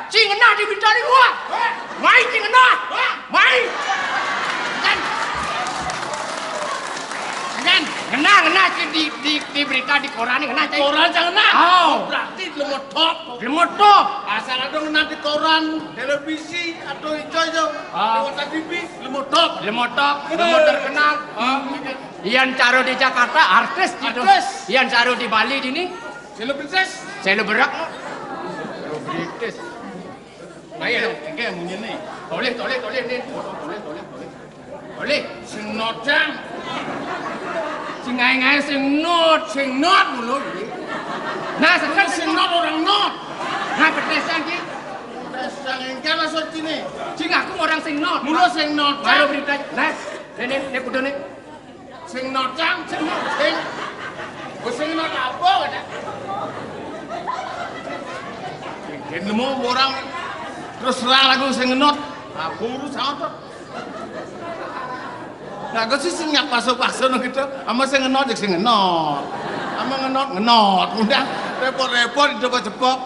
Cing ngena di bidari gua. Mai cing ngena. Mai. Kan ngena di berita di koran ngena cai. Koran jangan ngena. Oh, berarti lemot top. lemot top. Asal ada ngena di koran, televisi atau itu lewat TV, lemot top. Lemot top, lemot terkenal. Ian Caro di Jakarta artis gitu. Ian Caro di Bali ini Selebritis. seleberak. Selebritis. Baik dong. Kayak munyi nih. Toleh nih. Toleh. Sing notang. Sing ngai sing not dulu. Nah, sekarang Sing not orang not. nah pedesan ki. Dasar engkau masuk sini. Sing aku orang sing not. Mulu sing not. Baru berita. Nah, ini kudu nih. Sing notang. Sing. Sing not apa kata? Kini mau orang terus serang lagu sing not. Apa urus apa? Nah, gue sih sing paksa no gitu. Ama sing ngenot sing ngenot. Ama ngenot. Udah repot-repot cepet-cepet.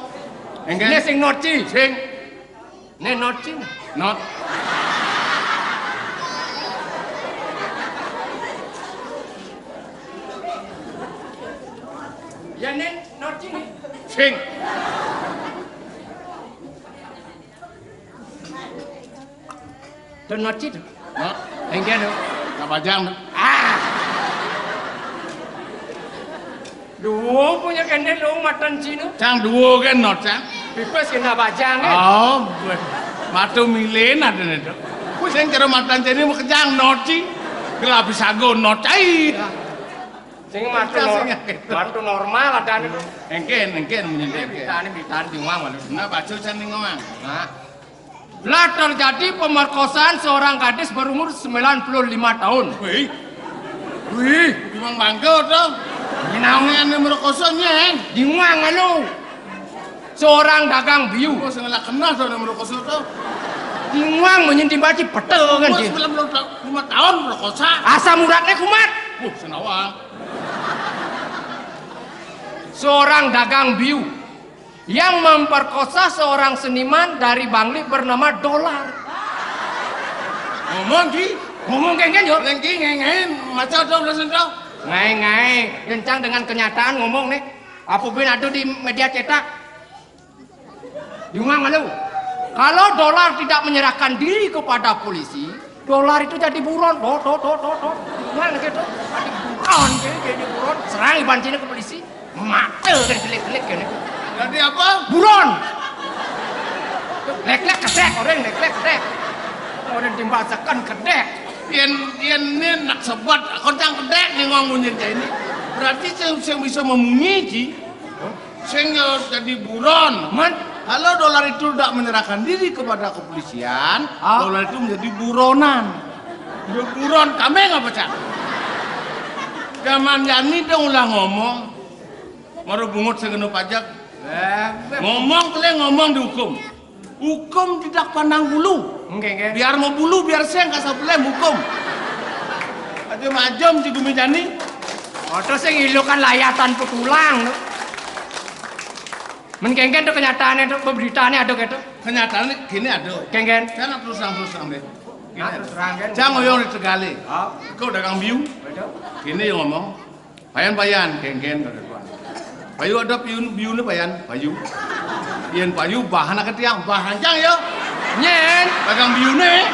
Ini sing not ci, sing. Ini not ci. Not. Ya nih, not ci nih. Sing. Tuh not ci tuh. Not. Enggak dong. Kapajang. Duo punya kene lo matan cino. Cang dua kan not cang. Pipes kena bajang kan. Oh, matu milen ada nih. Wis yang cara matan jadi mau kejang not sih. Gelap bisa go not cai. Sing matu normal ada nih. Engken menyentuh. Kita di uang malu. Nah, baju cending ngomong. Nah. Lah terjadi pemerkosaan seorang gadis berumur 95 tahun. Wih, memang bangga dong. Ginaungan Ini merokosanya. di uang lu. Seorang dagang biu. Kok sengaja kenal tuh merokos itu. Di uang menyintibaci petel kan Kok dia. 95 tahun merokosa. Asam uratnya kumat. Senawang. Seorang dagang biu yang memperkosa seorang seniman dari Bangli bernama Dolar. Ngomong kengen yo. Lengki ngengen, macam dong rasanya dong. Ngai, kencang dengan kenyataan ngomong nih. Apa pun ada di media cetak. Gimana lu? Kalau Dolar tidak menyerahkan diri kepada polisi, Dolar itu jadi buron. Gimana gitu? Jadi buron, jadi buron. Serang ibancinya ke polisi. Mati kan gelik-gelik gini. Jadi apa? Buron. Lek-lek kedek, orang lek-lek kedek. Orang dimbasakan kedek. Yen ini nak sebat koncang kedek nih ngomongin ini. Berarti saya bisa memunyi saya jadi buron. Kalau Dolar itu tidak menyerahkan diri kepada kepolisian, Dolar itu menjadi buronan. Ya buron, kami nggak baca. Zaman Yani dong ulah ngomong. Maru bungut segeno pajak. Ngomong kalian ngomong dihukum. Hukum tidak pandang bulu. Biar mau bulu biar saya nggak sabulem hukum. Aja majom si Gumi Jani. Terus yang ilukan layatan petulang. Mengkengken tuh kenyataannya tuh pemberitaannya ada gitu. Kenyataannya gini ada. Kengken. Jangan terus terang deh. Terus terang kan. Jangan ngoyong di Tegali. Kau dagang biu. Gini yang ngomong. Payan kengken. Payu ada biu nih payu. Yen payu bahan ke tiang bahan jang ya. Nyen. Dagang biu nih.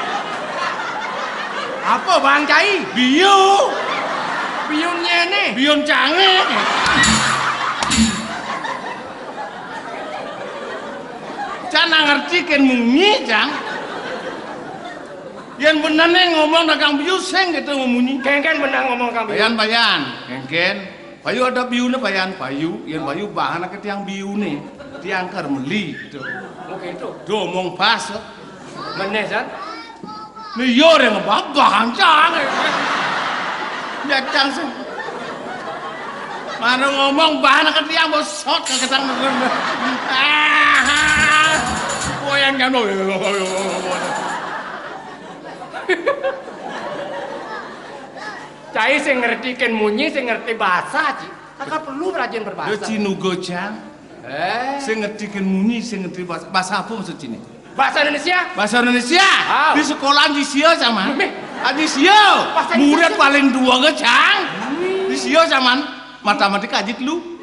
Apa Bang Cai? Biu. Biunnya nih. Biun canggih. Jangan ngerti kan munyi jang. Yang benar nih ngomong dagang biu seng gitu memunyi. Kengken benar ngomong kami. Bayan. Kengken. Payu ada biu nih payu. Yang payu bahan ke tiang biu nih. Tiangkar meli gitu. Oke itu. Domong pas. Bener kan? Nih yo yang bahan jang. Ya jang sih. Mana ngomong bahan ke tiang bosot ke ketang. Goyang kan. Cai sing ngerti ken munyi sing ngerti bahasa Ci. Kakak perlu rajin berbahasa. Cinugo jang. Sing ngerti kan muni, sing ngerti bahasa apa maksud ini? Bahasa Indonesia? Bahasa Indonesia. Di sekolah di sio sama. Di sio. Murid paling dua ke Cang. Di sio zaman matematika ajit lu.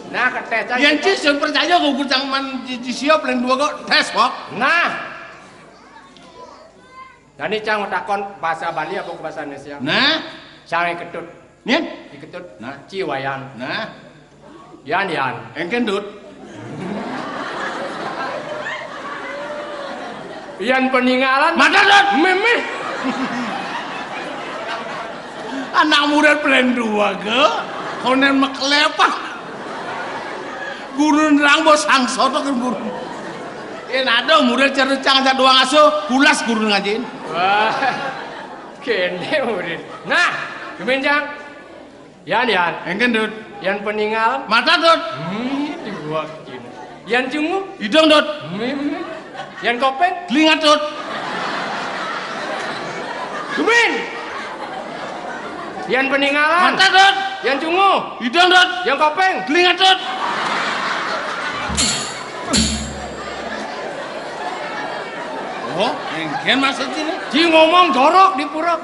Nah, ketes aja. Yang cis yang percaya kau kurang man di sio paling dua kok tes kok. Nah. Dan ini Cang takon bahasa Bali apa bahasa Indonesia? Nah, Cang ketut. nyen, Diketut. Nah. Ciwayan. nah, Yan. engkendut. Yan peninggalan. Mata dot. Meme. Anak murid paling dua ke. Kau nen maklepak. Guru nerang bos angso tuh kan guru. Nado murid cerita Cang aja doang asuh. Pulas guru ngajin. Wah. Kene murid. Nah, kemenjang. Yan. Engkendut. Yan peninggalan. Mata dot. Dibuat gini. Yan cungu. Hidung dot. Meme. Yan kopeng. Telinga dot. Gumin. Yan peninggalan. Mata dot. Yan cungu. Hidung dot. Yan kopeng. Telinga dot. Oh, engken maksud ini? Ji ngomong jorok di pura.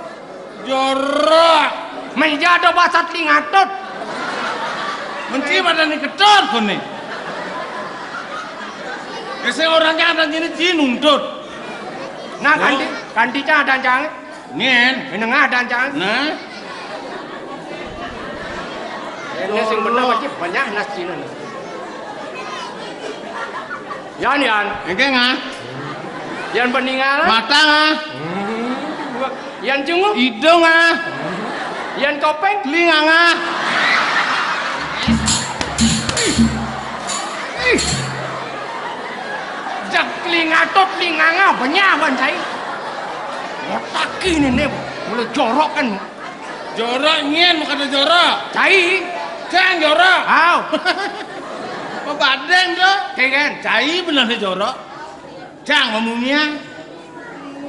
Jorok. Meja ada bahasa telingatot. Menti pada nih ketut pun nih. Keseng orangnya ada gini ji nuntut. Nah, ganti ada jangan. Nien. Menengah ada jangan. Nah. Ini sing bener wajib banyak nas Cina. Yan. Engken ngah. Yan peninggalan. Mata ngah. Yan cungu. Hidung ngah. Yan kopeng. Telinga ngah. Jak telingatot telinganga banyak bancai. Otak ini nih mulai jorok kan. Jorok nien bukan ada jorok. Cai. Cang jorok. Aw. Apa badeng tuh? Kegen. Cai bener nih jorok. Cang ngomongnya.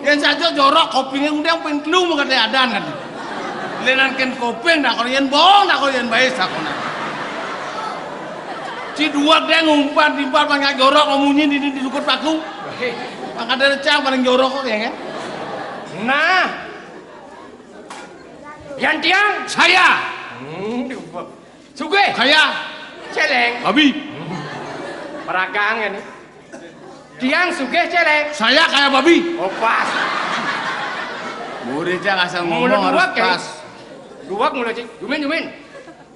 Yang saja jorok kopingnya undang pentlung bukan ada adan kan. Lenan ken koping dah kalau yang bohong dah kalau yang baik sakona. Si dua dia ngumpat panggil jorok ngomongnya di lukut paku. Maka dari Cang paling jorok kok ya kan? Nah. Yan tiang. Saya. Suge. Kaya. Celeng. Abi. Peragang kan nih. Tiang suge celeng. Saya kaya babi. Oh pas. Murid Cang asal Mulut ngomong dua harus kayak. pas. Dua mulai cik. Jumin.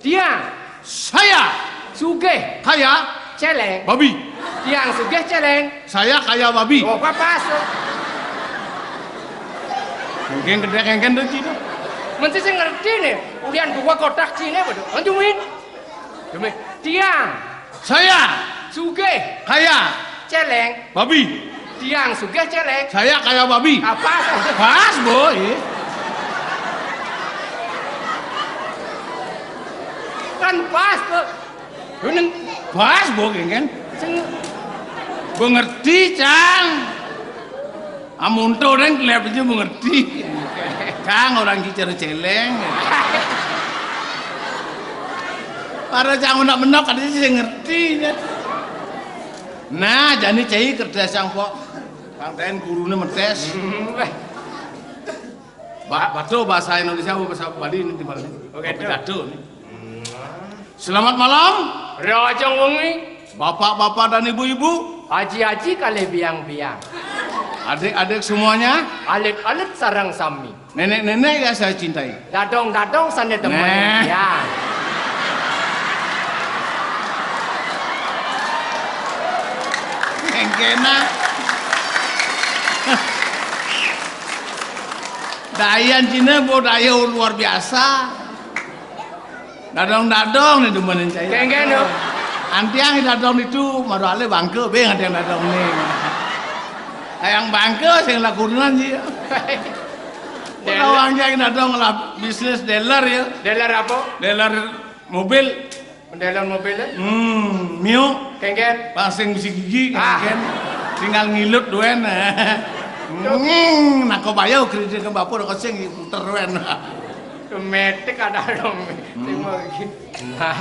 Tiang. Saya Suge. kaya Celeng. babi. Tiang suge celeng. Saya kaya babi. Oh pas. Mungkin gede kengken tuh Cina. Mesti saya ngerti nih. Ulian dua kotak Cina betul. Jumin. Tiang. Saya Suge. kaya Celeng. babi. Tiang suge celeng. Saya kaya babi. Apa? Pas boy. Kan pas tuh. Ini Pas boy kan? sing Mengerti Cang. Amun tuh orang kelihatannya mengerti. Cang orang kicara celeng. Para Cang menak-menak katanya sih ngerti. Nah, jadi cai kerja Cang kok. Pangtain gurunya metes. Batu bahasa Indonesia bahasa Bali ini timbal nih. Oke, Pidato nih. Selamat malam, rojong wengi. bapak-bapak dan ibu-ibu, Haji-haji kali biang-biang. adik-adik semuanya, Alit-alit sarang sami. nenek-nenek yang saya cintai. Dadong-dadong sana temen. Nah. Ya. Engkena. Dayan Cina budaya luar biasa. Dadong-dadong nih demenin saya. Kengken no. Antiang dadong itu maruale bangke be ngadeng dadong nih. Hayang bangke sing lakunan sih. Orang yang dadong lah bisnis dealer ya. Dealer apa? Dealer mobil. Dealer mobilnya. Mio. Kengken. Pasing bisi gigi Ah. kan. Tinggal ngilut duen. Nak kau bayar kredit ke bapak udah kosong puter duen. Metik ada dong. Sing Nah,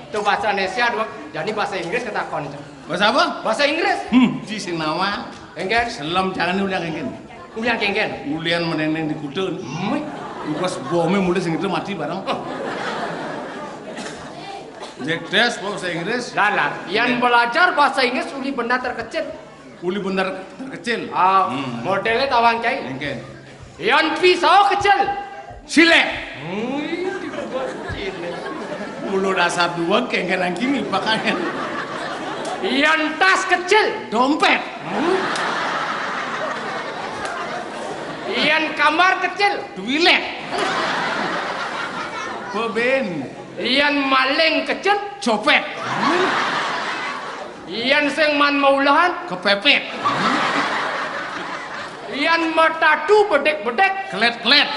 itu bahasa Indonesia dua. Jadi bahasa Inggris ketakon itu. Bahasa apa? Bahasa Inggris. Di sinawa. Engken. Selam jangan ulian engken. Ulian kengken. Ulian meneng di kudun. Pas bome mulai sing itu mati bareng. Jekdes bahasa Inggris. Lalat. Yang belajar bahasa Inggris uli benda terkecil. Uli benar terkecil. Modelnya tawang cai. Engken. Yang pisau kecil. Silek. Kecil. Mulu dasar dua kengken kimi pakaian. Yang tas kecil. Dompet. Yang kamar kecil. Duilek. Beben. Yang maling kecil. Copet. Yang sing man maulahan. Kepepet. Yang matatu bedek-bedek. Klet-klet.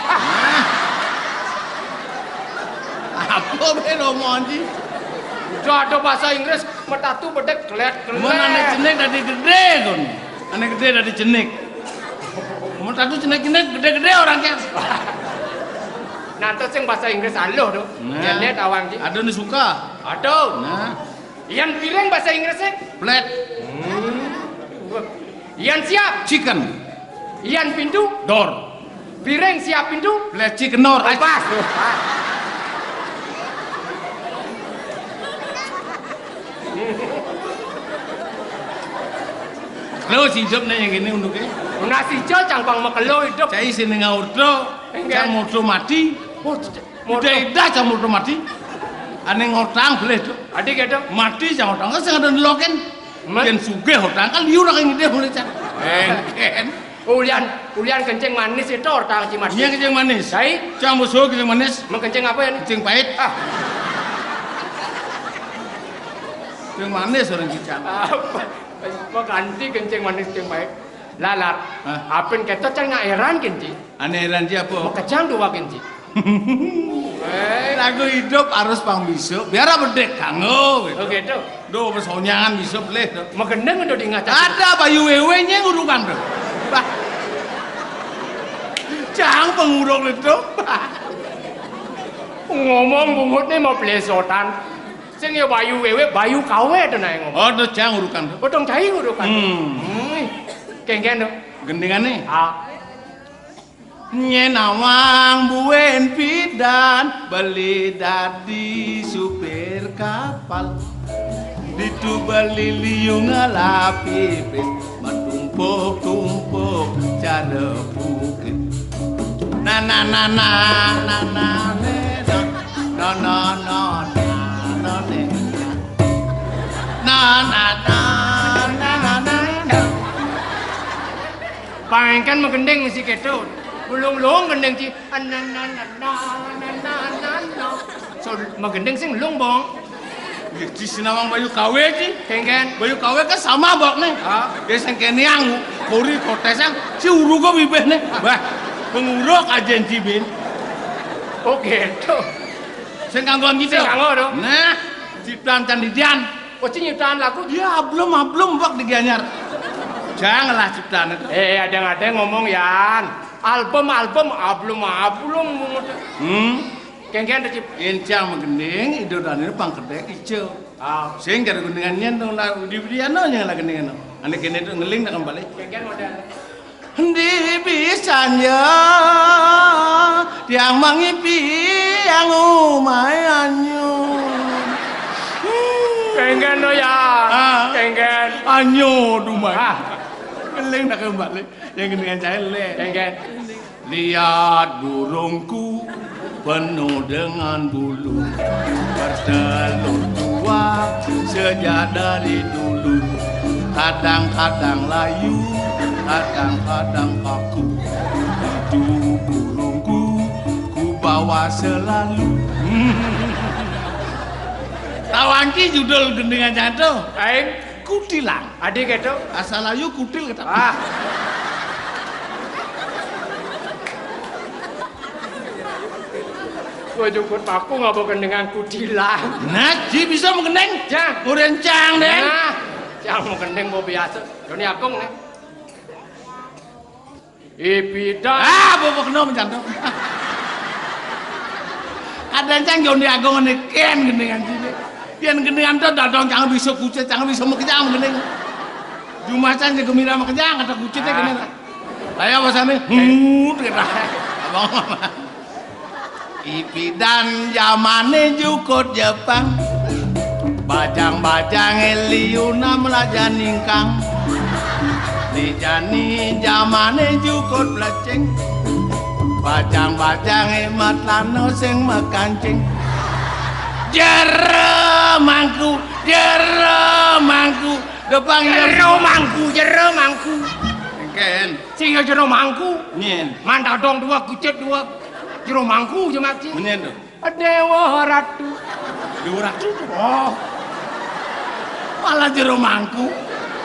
Apa ben omongan sih? Udah ada bahasa Inggris matatu bedek kelet-kelet. Mana anak cenek dari gede kon. Anak gede dari cenek. Matatu cenek-cenek gede-gede orang kan. Nanti sing bahasa Inggris aluh tuh. Yang lihat awang sih. Ada nih suka. Aduh. Nah, Yang piring bahasa Inggrisnya. plate. Yang siap. Chicken. Yang pintu. Door. Piring siap pintu. Plate chicken door. Pas. Lo sincap nih yang gini untuknya. Nasi hijau cangpang makelo hidup. Saya sini ngurdo. Cang modo mati. Udah idah cang modo mati. Ane ngotang boleh tuh. Adik gitu. Mati cang ngotang kan sengaja ngeloken. Yen sugih ngotang kan liur kayak gede mulai cang. Engken. Ulian kencing manis itu orang cimat. Iya kencing manis. Saya Cang musuh kencing manis. mau kencing apa ya? Kencing pahit. Kencing manis orang cicang. Apa ganti kencing manis yang baik. Lalat. Hah? Apin kita cang heran kencing. Aneh heran Mau apa? kecang dua kencing. Lagu hidup harus pang bisu. Biar apa bedek kanggo. Oh gitu. Do bersonyangan bisu boleh. Mau gendeng udah diingat. Ada bayu wewe-nya ngurukan tuh. Cang pengurung itu. Ngomong bungutnya mau plesotan. Sing ya bayu wewe, bayu kawe tuh naik ngomong. Oh, tuh cang urukan tuh. Potong cai urukan. Kengken tuh. Gendingannya. Ah. Nyenawang buen pidan beli dadi supir kapal. Ditu beli liung lapipit matumpuk-tumpuk cara bukit. Na na na na na na na na na na na. Pangengkan menggendeng mesti gitu. Belum gendeng sih. So menggendeng sing belum bong. Di sinawang bayu kawe sih. Kengken. Bayu kawe kan sama bok nih. Dia sengkene yang kori kotesang si urugo bibeh nih. Bah, penguruk ajen cibin. Oh gitu. Sing kanggoan gitu. Sing kanggo dong. Nah, ciptaan candidian. Oh nyiptaan lagu. Ya belum bok digianyar. Janganlah ciptaan itu. Ada ngomong Yan. Album belum. Kengken tuh cip. Encang menggending idodane pangkedek ijo. Sing gara gendingannya dong lah di bidiano nya lah gendingan. Ane kene itu ngeling nak kembali. Kengken model. Di bisanya tiang mangipi yang umay anyu. Kengken tuh ya. Kengken. Anyu dumay. Ngeling nak kembali. Yang gendingan saya le. Kengken. Lihat burungku penuh dengan bulu bertelur dua sejak dari dulu. Kadang-kadang layu, kadang-kadang kaku. Itu burungku ku bawa selalu. Tawanki judul gendingan jantung. Kutilang. Adik gitu. Asal layu kutil kata. Gua jemput aku nggak bawa dengan kutilang. Nah, ji bisa mengendeng. Jang. Kurencang deh. Nah, yang mau gendeng bawa biasa. Doni akung nih. Ipida. Bawa kena mencantum. Kadang cang yo diagung ngene ken gendengan sini. Yen gendengan to dadong cang bisa kucet, cang bisa mekejang gendengan. Jumacan jago mira mekejang kata kucetnya gendengan. Ayo basane kata. Abang. Ipidan zamane jukut Jepang. Bajang-bajang eliuna melajaningkang. Dijani zamane jukut bleceng. Bajang-bajang hemat lano sing mekancing. Jero mangku depan jero mangku ken sing jero mangku nyen mantap dong dua kucet dua jero mangku jemaci menyen Dewa Ratu oh malah jero mangku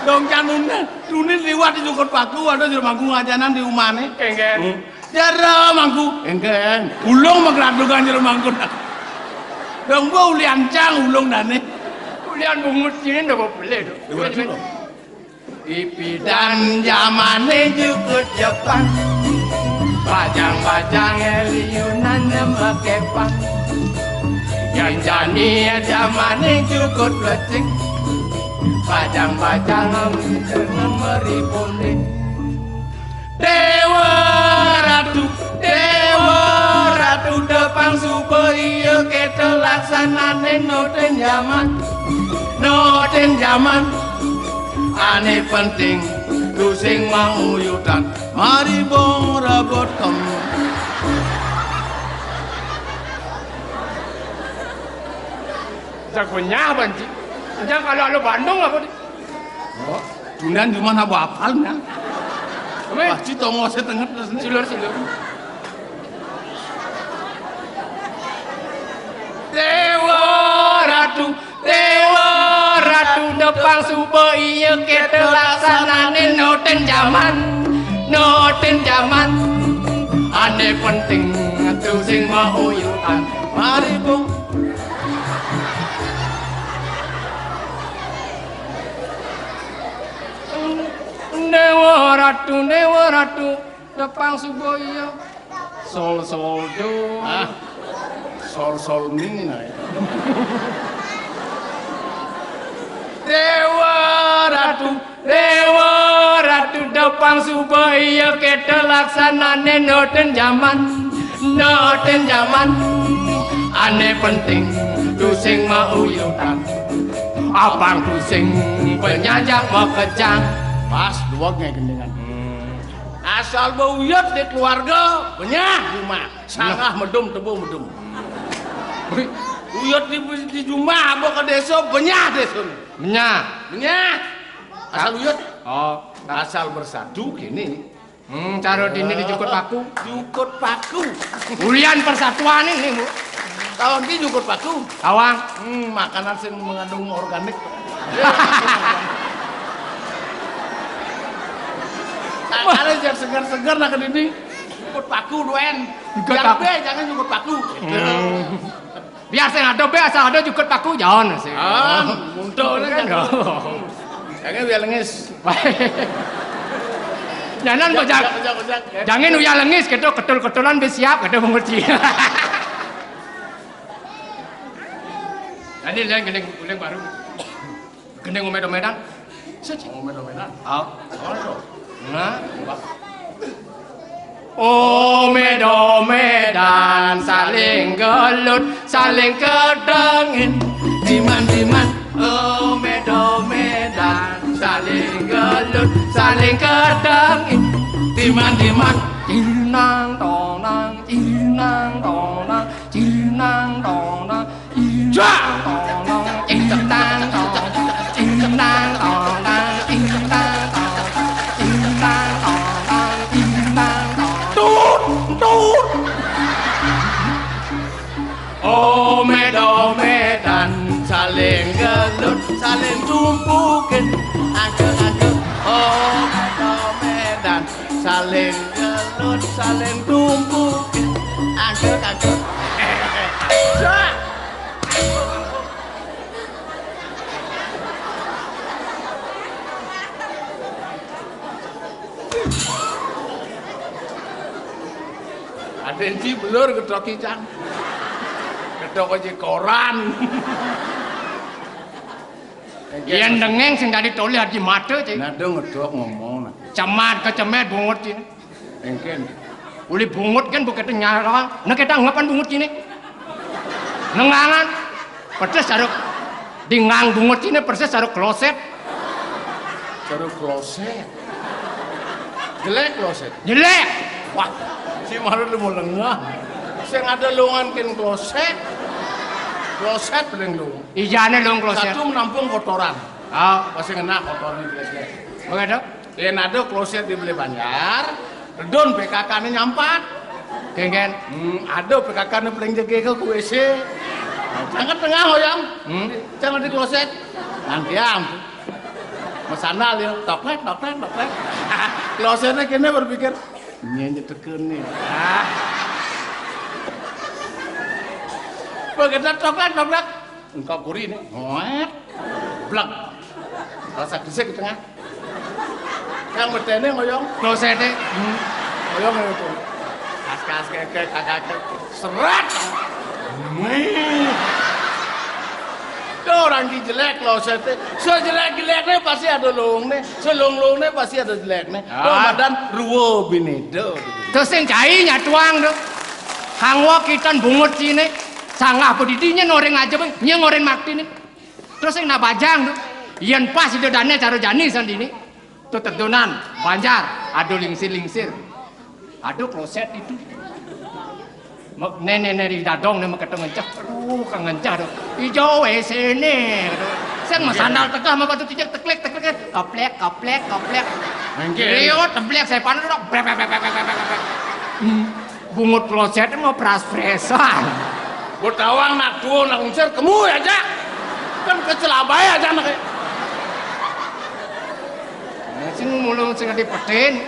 dong canune dunin liwat di jukut paku ada jero mangku ngajanan di umane kengken jero mangku engken ulung menggradukan jero mangku dong gua ulian cang ulung dane ulian bungut ini ndak boleh do Ipidan zamane jukut Jepang. Bajang-bajang eliunan mekepang. Janjani zamane jukut bleceng. Bajang-bajang meripunding. Dewa Ratu depang supaya kita laksanane noten zaman. Ane penting tu sing mau yutan mari bong rebut kamu jagonya banci jangan kalau lo Bandung apa di oh dunan cuma apa hafalnya wah cito ngose tengah silur Dewa Ratu depang supaya kita laksanane noten zaman ane penting tu sing mau yutan mari bong Dewa Ratu depang supaya sol do sol ming na Dewa Ratu depang supaya kita laksanane noten zaman ane penting tu sing mau yutan abang tu sing penyajak mekejang pas dua gendengan asal beuyut di keluarga benyah rumah sanggah medum tebu medum uyut di rumah abo ke desa benyah desa benyah asal uyut oh asal bersatu gini cara dini dijukut paku ulian persatuan ini bu tahun ini jukut paku awang makanan sing mengandung organik ada yang segar-segar nak ini jukut paku duen jangan jukut paku biar saya ada asal ada jukut paku jangan sih muntah jangan biar lengis jangan kok jangan uya lengis kita ketul-ketulan bersiap kita mengerti ini gendeng baru gendeng umedan nah Medan saling gelut saling kedengin diman Medan saling gelut saling kedengin diman cinang tonang cinang tonang cinang tonang cinang tonang cinang tonang cinang tonang Medan saling gelut saling tumpukin angker Medan saling gelut saling tumpukin angker Ada yang belur ke Troki Cang. Ada kok di koran. Yen dengeng sing tadi tole di mata cik. Nado ngedok ngomong. Cemat kecemet bungut cik. Engken. Uli bungut kan bukan nyarang. Nah kita ngapain bungut cik? Nengangan. Persis ada dingang bungut cik persis ada kloset. Cara kloset. Jelek kloset. Jelek. Wah, si malu lu mau lengah. Sing ada lungan kin kloset. Kloset paling lu. Ijane long kloset. Satu menampung kotoran. Ah, Pasti kena kotoran jelek-jelek. begitu. Yen ada kloset dibeli Banjar, redon PKK-nya nyampat. Kengen. Ada PKK-nya paling jaga ke WC. Jangan tengah hoyang. Jangan di kloset. Nantiam. Masana lihat toklek. Klosetnya kini berpikir nyanyi teken nih. Begitu toklek. Engkau kuri nih. Blak. Rasa gesek di tengah. Yang bertene ngoyong. Klosetnya. Ngoyong itu. Kas kakak serat. Itu orang di jelek klosetnya. Sejelek-jeleknya pasti ada lungnya. Selung-lungnya pasti ada jeleknya. Badan ruwo binedo. Terus yang cai nyatuang tuh. Kangwa kita bungut sini. Sangat bedidinya noreng aja bang. Ngoreng makti nih. Terus yang nabajang tuh. Yang pas itu dana cara jani sandini. Tuh terdonan. Banjar. Aduh lingsir. Aduh kloset itu. Nenek di dadong nih makanya ngencah. Aduh kang ngencah tuh. Hijau sini. Saya nggak sandal tegah mau batu tijak teklek. Kaplek. Riot teblek saya panas dong. Bungut klosetnya mau pras-presan. Botawang nak tuh nak ngusir kemu aja. Kan kecelabai aja nak. Sing mulung sing dipetin.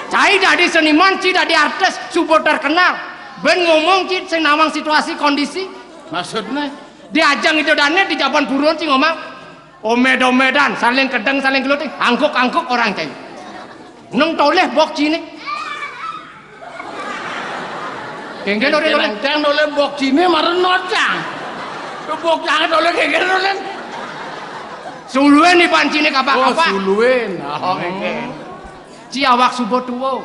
Cai dari seniman, ci dari artis, super terkenal. Ben ngomong ci sing nawang situasi kondisi. Maksudnya Di ajang itu dane di Jaban Buron ci ngomong omed-omedan, saling kedeng, saling geluting, angkuk-angkuk orang cai. Neng toleh bok cini. Kengken oleh Cang oleh bok cini marah nocang. Bok cang oleh kengken oleh. Suluen di pancine kapak-kapak. Oh suluen. Oh kengken. Ci awak subuh tuwo.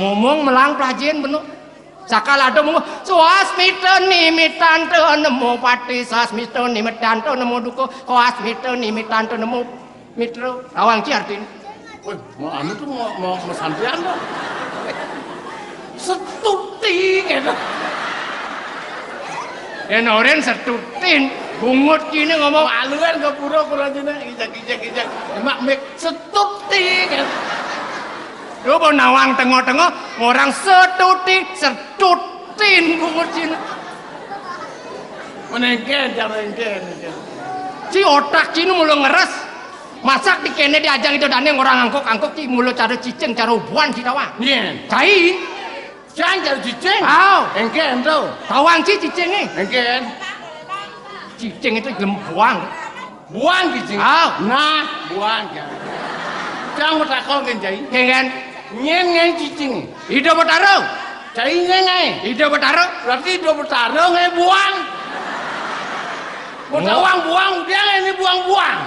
Ngomong melang plajen bener. Sakala ada ngomong swasmita nimitanto nemo pati swasmita nimitanto nemo duko swasmita nimitanto nemo mitro awang ci artin. Woi, mau anu tuh mau santrian dong. Setuti gitu. Oren setutin bungut kini ngomong Aluan ke pura cina ijak. Emak mek setuti gitu. Lu mau nawang tengok-tengok orang setutin bungut cina. Menengken, jangan menengken. Ci otak cina mulu ngeres. Masak di kene diajang itu dane orang angkok ci mulu cara cicing cara ubuan ci tawang. Iya. Cai. Jangan cara cicing. Aw. Engken tuh. Tawang ci cicing nih. Engken. Cicing itu gelem buang. Buang cicing. Aw. Nah, buang ya. Jangan takon kan jai. Kengen. Ngen cicing. Hidup bertaruh. Jai ngen. Hidup bertaruh. Berarti hidup bertaruh ngen buang. Botawang buang, dia ini buang-buang.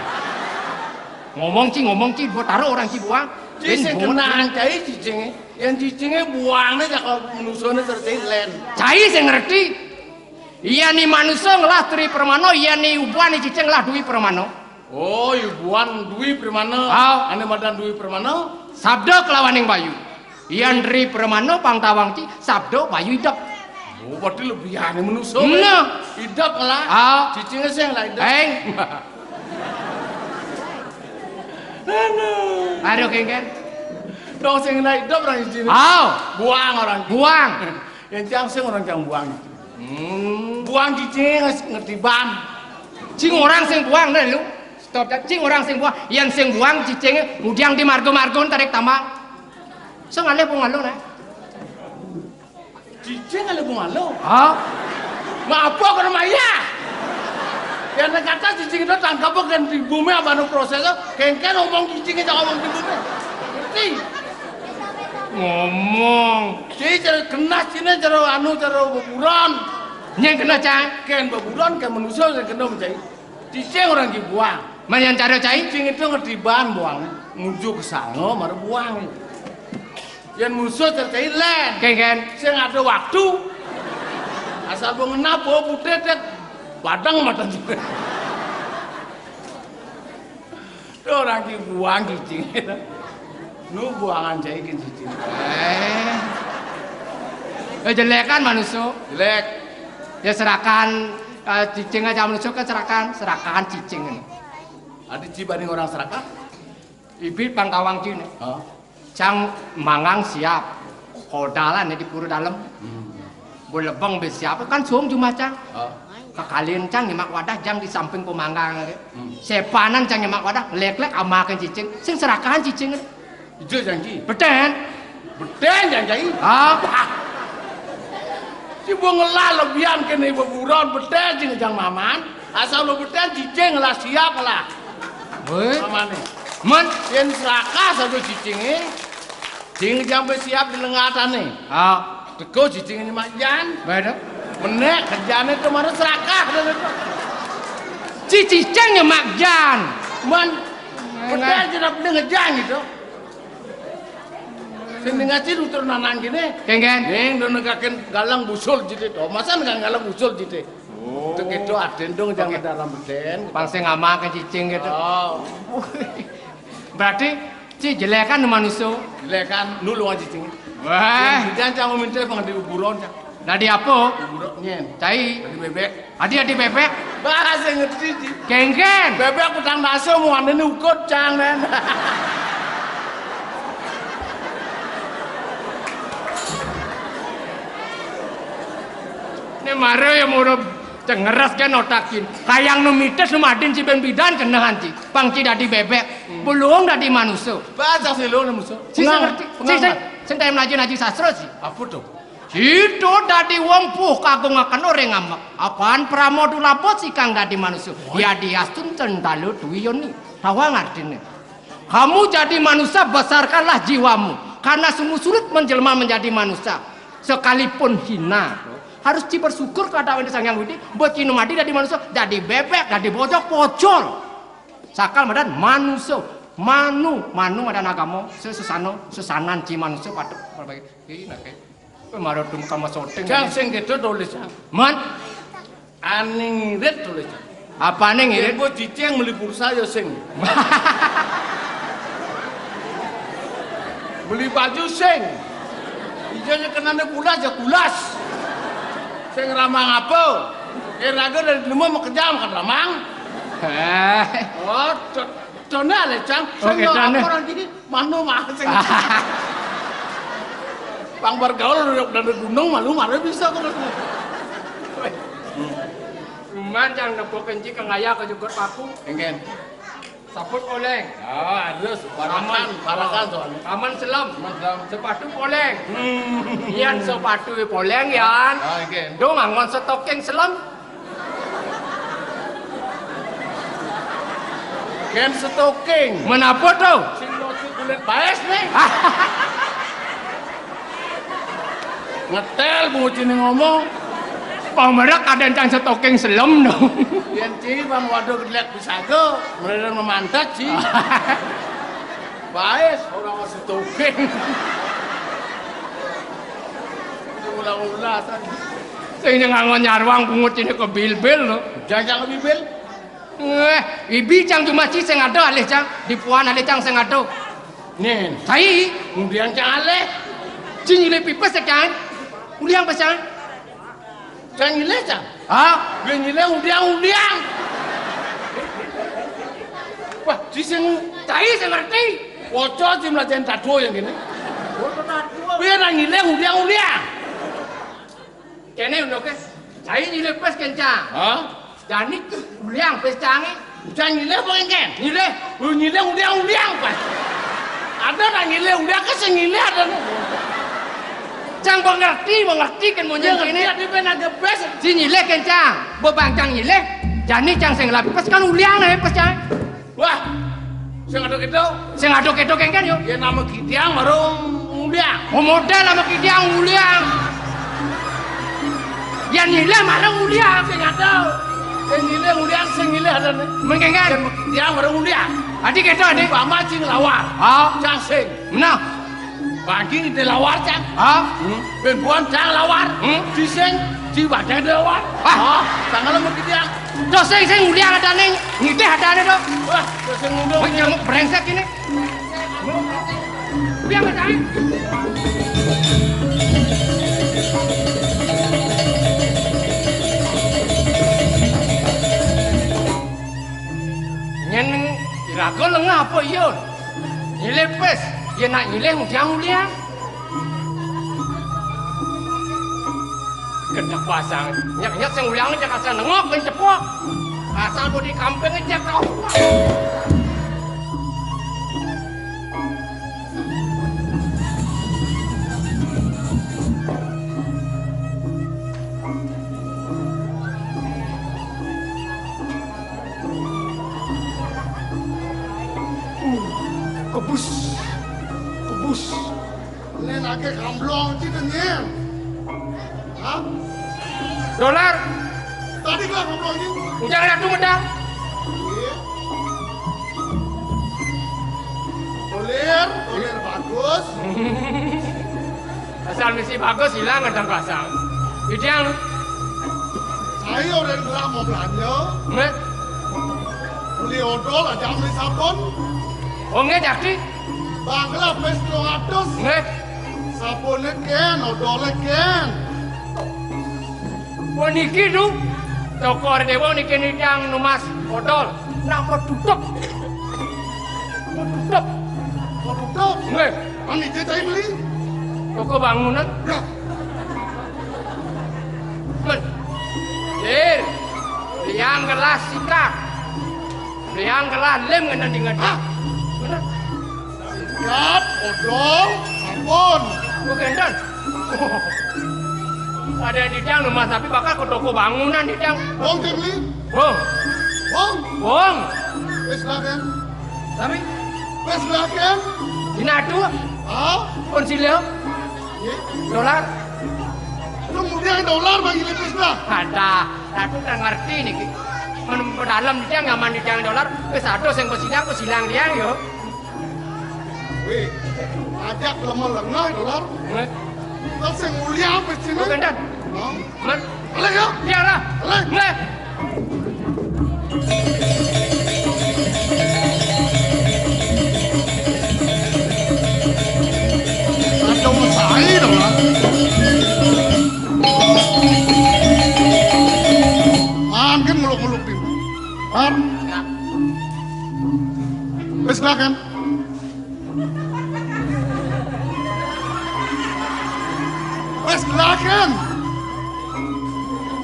Ngomong ci bertaruh orang ci buang. Cicing kenaan jai cicing. Yang cicingnya buangnya kalau manusianya terjadi len. Cai saya ngerti. Iya nih manusia ngelah Dwi Permano, iya nih ubuan nih cicing ngelah Dwi Permano. Oh, ibuan Dwi Permano. Aw. Ane madan Dwi Permano. Sabdo kelawaning Bayu. Iya Dwi Permano pangtawang ci, sabdo Bayu hidup. Oh, berarti lebih aneh manusia. Nah. Hidup lah. Aw. Cicingnya sih yang hidup. Aduh kengen. Dong sing hidup orang cicing. Aw. Buang orang. Buang. Yang cang sing orang cang buang. Buang cicing ngerti ban. Cing orang sing buang deh lu. Stop ya. Cing orang sing buang. Yang sing buang cicingnya mudiang di margo-margon tarik tambang. So ngalih bunga lu nah. Cicing ada bunga lo. Oh. Apa ke rumah ya? Yang kata cicing itu tangkap kan di bumi apa nu prosesnya? Kengken ngomong cicingnya jangan ngomong di bumi. Ngerti? Ngomong. Jadi cara kena sini cara anu cara buburan. Nyeng kena cang. Ken baburon ken manusia sing kena mencai. Cicing orang ki buang. Manyan cara cai. Cicing itu ngetiban buang. Nguju ke sana mari buang. Yang musuh tercai len. Ken. Sing ada waktu. Asal mengenap putih badang mata juga. Orang ki buang cicing. Nu buangan cai ki cicing. Jelek kan manusia. Jelek. Ya serahkan cicing aja manusia kan serahkan cicing ini. Ada cibanding orang serakah? Ibit pangkawang cini. Oh. Cang mangang siap. Kodalan di puru dalam. Bolebang bersiap kan suam cuma cang. Oh. Kekalian cang nyemak wadah jang di samping pemanggang. Sepanan cang nyemak wadah lek-lek amakan cicing. Sing serahkan cicing ini. Itu janji. Beten. Beten janji. Ah. Si buang ngelah lebihan kena ibu buron beten sing jang maman. Asal lo beten cicing lah siap lah. Woi. Mamane. Men. Yen seraka satu cicinge. Cing jang siap di lengatane. Ah. Teko cicing ini majan. Beda. Menek kerjane kemarin serakah. Cicing nyemak jan. Man. Beten tidak pernah ngejan gitu. Sing ngaji utur nanang gini. Ken. Ning do negaken galang busul jite to. Masa nggak galang busul jite. Oh. Itu gitu aden dong jangan dalam beden. Pangse ngamakan cicing gitu. Oh. Berarti ci jelekan manusia. Jelekan nulu aja cicing. Wah. Jangan jangan minta bang di uburon. Dari apa? Uburon nyen. Cai. Di bebek. Adi bebek. Bahasa ngerti sih. Ken. Bebek utang naso mau ane ukut jangan. Ini mare yang mau cengeras kan otakin. Kayang numites numadin si ben bidan kena hanci. Pangci dadi bebek. Belum dadi manusia. Bahasa sih lo musuh. Si ngerti. Si saya naji sastra sih. Apa tuh? Itu dadi wong puh kagong akan orang ngamak. Apaan pramodu lapot si kang dadi manusia. Ya diastun cendalu duwiyoni. Tawa ngartine. Kamu jadi manusia besarkanlah jiwamu. Karena sungguh sulit menjelma menjadi manusia. Sekalipun hina. Harus bersyukur kepada Allah Sang Yang Widi buat kinu mati dari manusia jadi bebek jadi bocok pocol sakal madan manusia manu madan agama sesanan ci manusia pada berbagai ini nak kemarin tuh kamu syuting Jang sing gitu tulis man aning ngirit tulis apa nih ngirit buat cicing beli pulsa ya sing beli baju sing ijanya kenane kulas ya kulas sing ramang apa? Raga dari lima mau kejam kan ramang. Oh, contohnya le cang. Oke, orang gini manu mah sing. Pang bergaul dari gunung malu bisa kalau. Cuman yang nepok kenci kengaya ke juga paku. Engen. Saput oleng. Oh, harus barakan soalnya. Aman selam. Sepatu poleng. Ian sepatu poleng yan. Oh, engen. Dong angon stocking selam. Gen stocking. Menapa tuh? Sing loci kulit baes nih. Ngetel bunguci ngomong. Pamerak ada yang stocking selam dong. Yang ciri bang waduh gelek bisa ke, mereka memantat sih. Baes orang masih stocking. Ulah-ulah tadi. Sing ngangon nyarwang pungut ini ke bil-bil lo. Jangan ke bil. Ibi cang cuma ci sing ada alih cang, di puan alih cang sing ada. Nen, Sai, kemudian cang alih. ci nyile pipes cang. Uliang pasang. Cang nyile cang. Ah, Gue nyile undiang. Wah, ci sing sai sing ngerti. wocok ci melajen tado yang gini. Biar nang nyile undiang. Kene udah ke. Sai nyile pes kencang. Hah? Jani uliang pes cange. Cang nyile apa engken? Nyile. Nyile undiang pas. Ada nang nyile undiang ke sing nyile ada. Cang mengerti kan mau Yang ini. ini di pena gebes. Si nyile kencang. Bebang cang nyile. Jani cang sing lapi pes kan uliang nih pes cang. Wah, sing ada gitu. Sing aduk-aduk kan yo. Ya nama kitiang baru undiang. Oh model sama kidiang uliang. Yang nyileh marang uliang. Sing ada. Sing ngilih uliang sing ngilih ada nih. Mengengan. Dia marang uliang. Adik itu adik. Umpama cing lawar. Cang sing. Mana? Bagi di lawar cang. Benbuan cang lawar. Di sing di badan lawar. Tangan lemut dia. Terus sing uliang ada nih. Ngitih ada nih dong. Wah, sing ngundung. Nyamuk brengsek ini. Uliang ada nih. Nyen irago lengah apa iya? Nyilih pes, dia nak nyilih uliang. Kedek pasang, nyak sing uliang ni jangan asal nengok dan cepok. Asal bodi kampung aja kau. Kebus. Len ake kamblong ci kenyel. Hah? Dolar, Tadi kan kamblong ini. jangan atu medang. Doler bagus. Asal misi bagus hilang kadang pasang. Ideal, Saya orang bilang mau belanja. nggak? Beli odol aja beli sabun. Oh nggak jadi, Bangla pes 200. nggak? Sabunnya ken, odolnya ken. Wah niki tu, toko dewa niki yang numas odol, nama tutup, tutup, Mau tutup. nggak? Ani dia tadi beli. Toko bangunan, Ya, men, lir, liang gelas sikap, liang gelas lem kena dengan Hah? benar? sikat, odol, sabun. Bukan dan. Ada di tiang rumah tapi bakal ke toko bangunan di tiang. Bong dia beli. Bong, Bong. bong. Pes lah kan. Tapi Pes lah kan. dinadu Hah? konsilio Iya. dolar. Kemudian dolar bagi lepis lah. Ada, aku tak ngerti nih. Ke dalam dia nggak mandi tiang dolar. Kesado yang kesilang dia yo. Wih, ajak lemah lengah dolar. Terus yang mulia apa sih? Bukan dan. Hah? Men, Alek ya? dia lah. Alek. Nggak. Ada masai dolar. Kan meluk-meluk tim. Kan? Pes lah kan. Pes lah kan.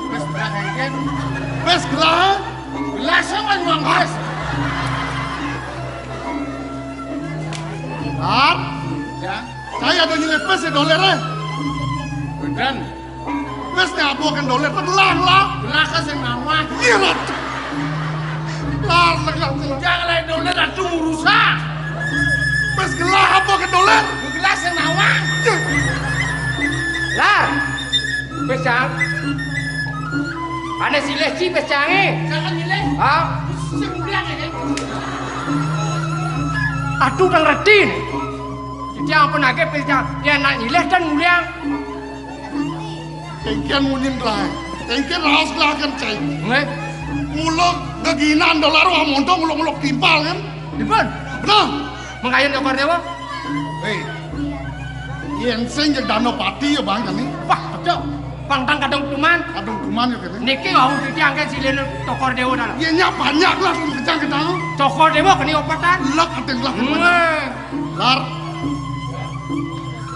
Mas belakang kan. Pes lah. Gelasnya kan uang mas. Ar, Ya, saya ada nilai pes ya dolar ya. beneran. Pes nya kan dolar terlang lah. Belakang sing nama. Iya lah. Lar, lah. Jangan lain dolar atu urusan. Pes gelah apa ke dolar? Gelas yang nama. Lah. Pesang. Ada si leci pesangnya. Jangan nilai. Ah, Sing mulia kan. aduh dan redin. Dia apa nak pesang? Dia nak nyileh dan mulia. Tengkian munim lah. Tengkian raus lah kan cai. Nggak. Muluk keginan dolar wah montong muluk-muluk timpal kan. Di pun. Benar? Mengayun toko dewa. Hei. Yen sing jeung Danopati ya bang kami. Wah, betul. Pantang kadang kuman. Kadung kuman ya kan. Niki ngau diangkat silene toko dewa dalam. Yen nya banyak lah kejang-kejang. Toko dewa kini opatan. Lek adeng lah. Nggak. Lar.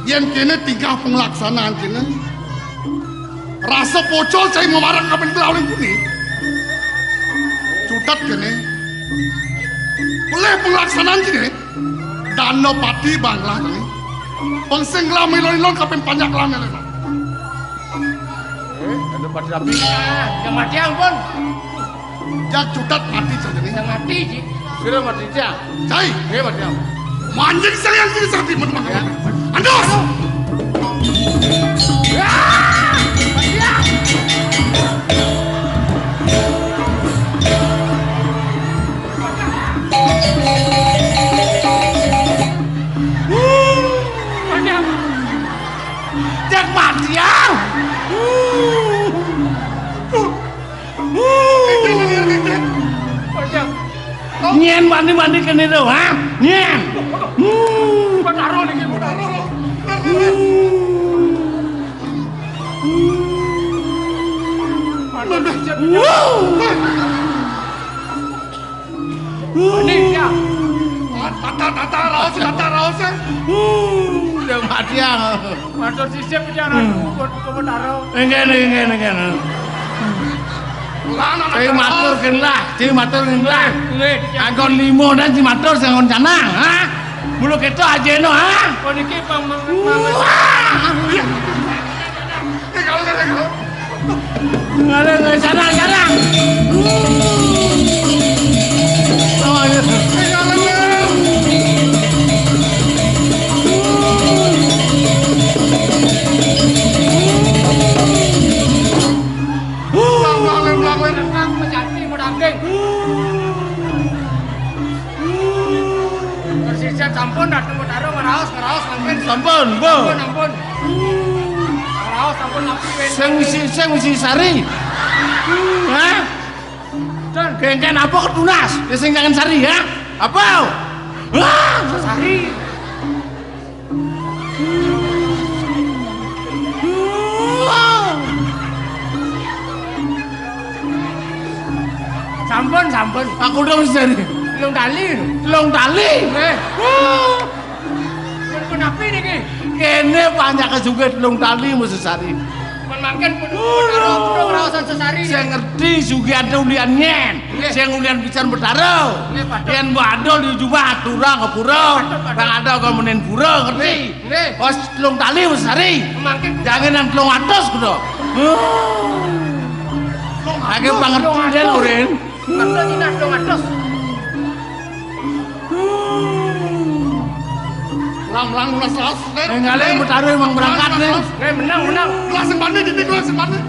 Yen kene tingkah pelaksanaan kene. Rasa pocol saya memarang kapan kelauling kuning. Cutat kene. Oleh pelaksanaan kene. Danopati banglah kene. Pengseng lah melon-melon kapan panjang lah melon. Ada pada rapi. Yang mati yang pun. Jak cutat mati saja nih. Yang mati ji. Sudah mati dia. Cai. Dia mati apa? Manjing sekalian sini sakti menemang. Andos. Ya! Nyen mandi kene lho, ha? Nyen. Betaro niki betaro. Ini ya. Tata raos. Udah mati ya. Matur sisip jaran ku betaro. Ngene. Cai matur genlah. Angkon 5 dan si matur sing ngon canang, ha? Mulu ketok ajeno, ha? Oh niki Ngale canang. Persisip sampun dateng betaro ngeraos mungkin. Sampun, Bu. Ampun. Ngeraos sampun napi. Sing si sari. Hah? Dan kengken apa ketunas? Ya sing jangan sari, ya? Apa? Wah, Sari. Sampun. aku udah mesti sari. Long tali. Eh. Pun api niki. Kene banyak kesuget telung tali mesti sari. Pun mangken pun betaro ngeraosan sesari. Saya ngerti sugihan ulian nyen. Saya ngulian pisan betaro. Nggih, Pak. Yen badol di jubah aturang ke pura. Bang ada kau menen pura ngerti. Nggih. Os telung tali mesti sari. Mangken Jangan yang telung atas kudu. Aku pangertian urin. Bakso Cina dong ados. Lang ulas. Ngale betaro emang berangkat nih. Menang. Langsung mandi titik langsung mandi.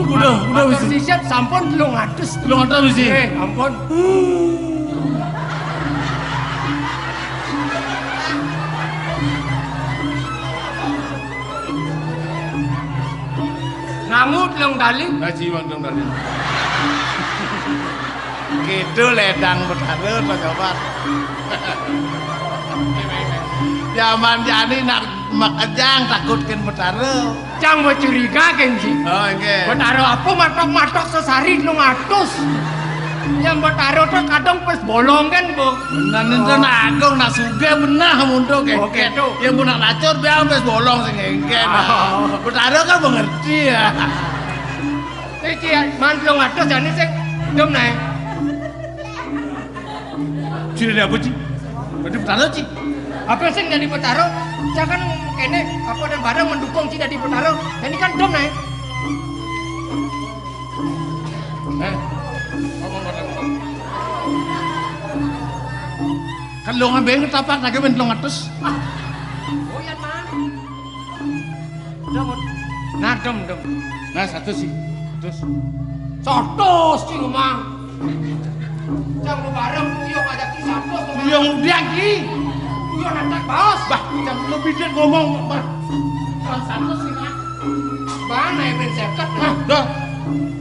Udah Matur mesti. sisip sampun telung atus. Telung atas mesti. Ampun. Ngamu telung tali. Haji bang telung tali. Gitu ledang betaro Pak Sobat. Zaman jani nak makajang takutkan betaro. Cang mau curiga gengsi. Oh nggih. Betaro apa matok sesari telung atus. Yang betaro tuh kadang pas bolong kan bu. Benar itu nak agung nak suge benar mundur Oh, kengken. gitu. Yang pun nak lacur biar pas bolong sing kengken. Oh. Betaro kan mengerti ya. Iki man telung atus jane sing dem nae. Sudah apa sih? Berarti betaro sih. Apa sing jadi betaro? Jangan kene apa dan barang mendukung sih jadi betaro. Ini kan dem nae. Kan lo ngambil ketapak lagi men telung atus. Oh ya man. Dem. Nah dem. Nah satu sih. Terus. Sotos sih ngomong. Jangan bareng yo ngajak ki sotos ngomong. Yang udah ki. Yo nantak bos. Bah, jangan lebih dia ngomong. Bah. Satu sih kan. Mana yang seket? Nah, dah.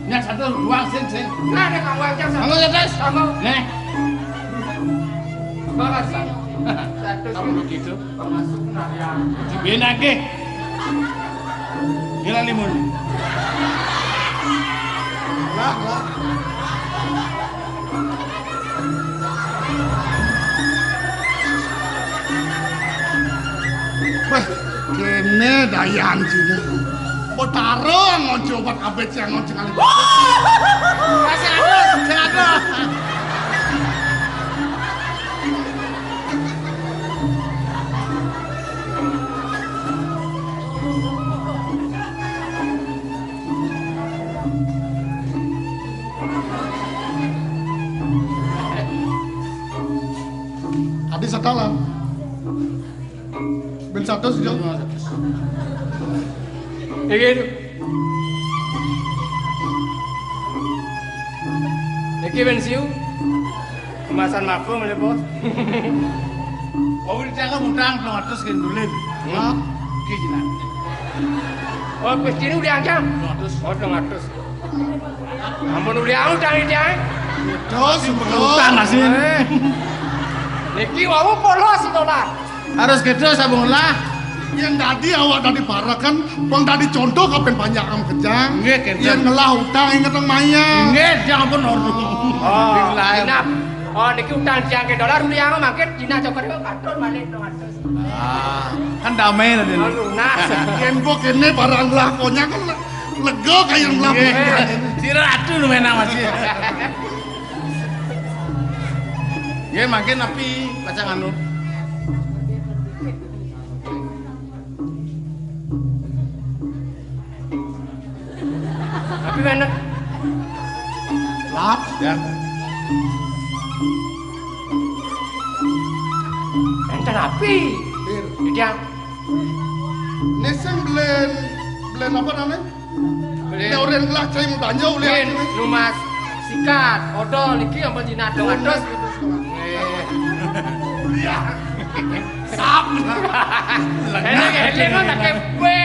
Yang satu dua sing. Nah ada kamu yang sama. Kamu lihat tes. Kamu. Nih. Makasih. Satu Kamu begitu. masuk narian. Cibiin lagi. Gila limun. Lah. Wah, kene dayan sini. Betaro ngojo obat ABC ngojo kali. Sing ada. Adi sadalan. Ben satu sih. Iki itu. Iki bensiu. Kemasan mako mele bos. Oh, ini jangan mudang telung atus kan dulin. Lah, Ki jinak. Oh, pes kini udah ancam. Telung atus. Oh, 200. Ampun uliang utang iki. Terus Utang asin. Niki wau polos dolar. Harus gitu sabung lah. yang tadi awak tadi parah kan, bang tadi contoh kapan banyak am kejang. Nggih, kejang. Yang ngelah utang inget nang Maya. Nggih, jangan pun ordung. Oh, Jinap. Oh, niki utang jangke dolar uliang mangke Cina coker patun balik 200. Kan damai tadi. Oh, lunas. Yen kok kene barang lakonya kan lega kayak ngelah. Si ratu lu menang masih. Nggih, makin api pacangan lu. Tapi enak. Lap. Ya. Enten api. Dia Neseng belen apa namanya? beli Orang ngelah cai mudanya ulian. rumah sikat, odol iki ampun Cina ados. Sap. Ini kan tak kepe.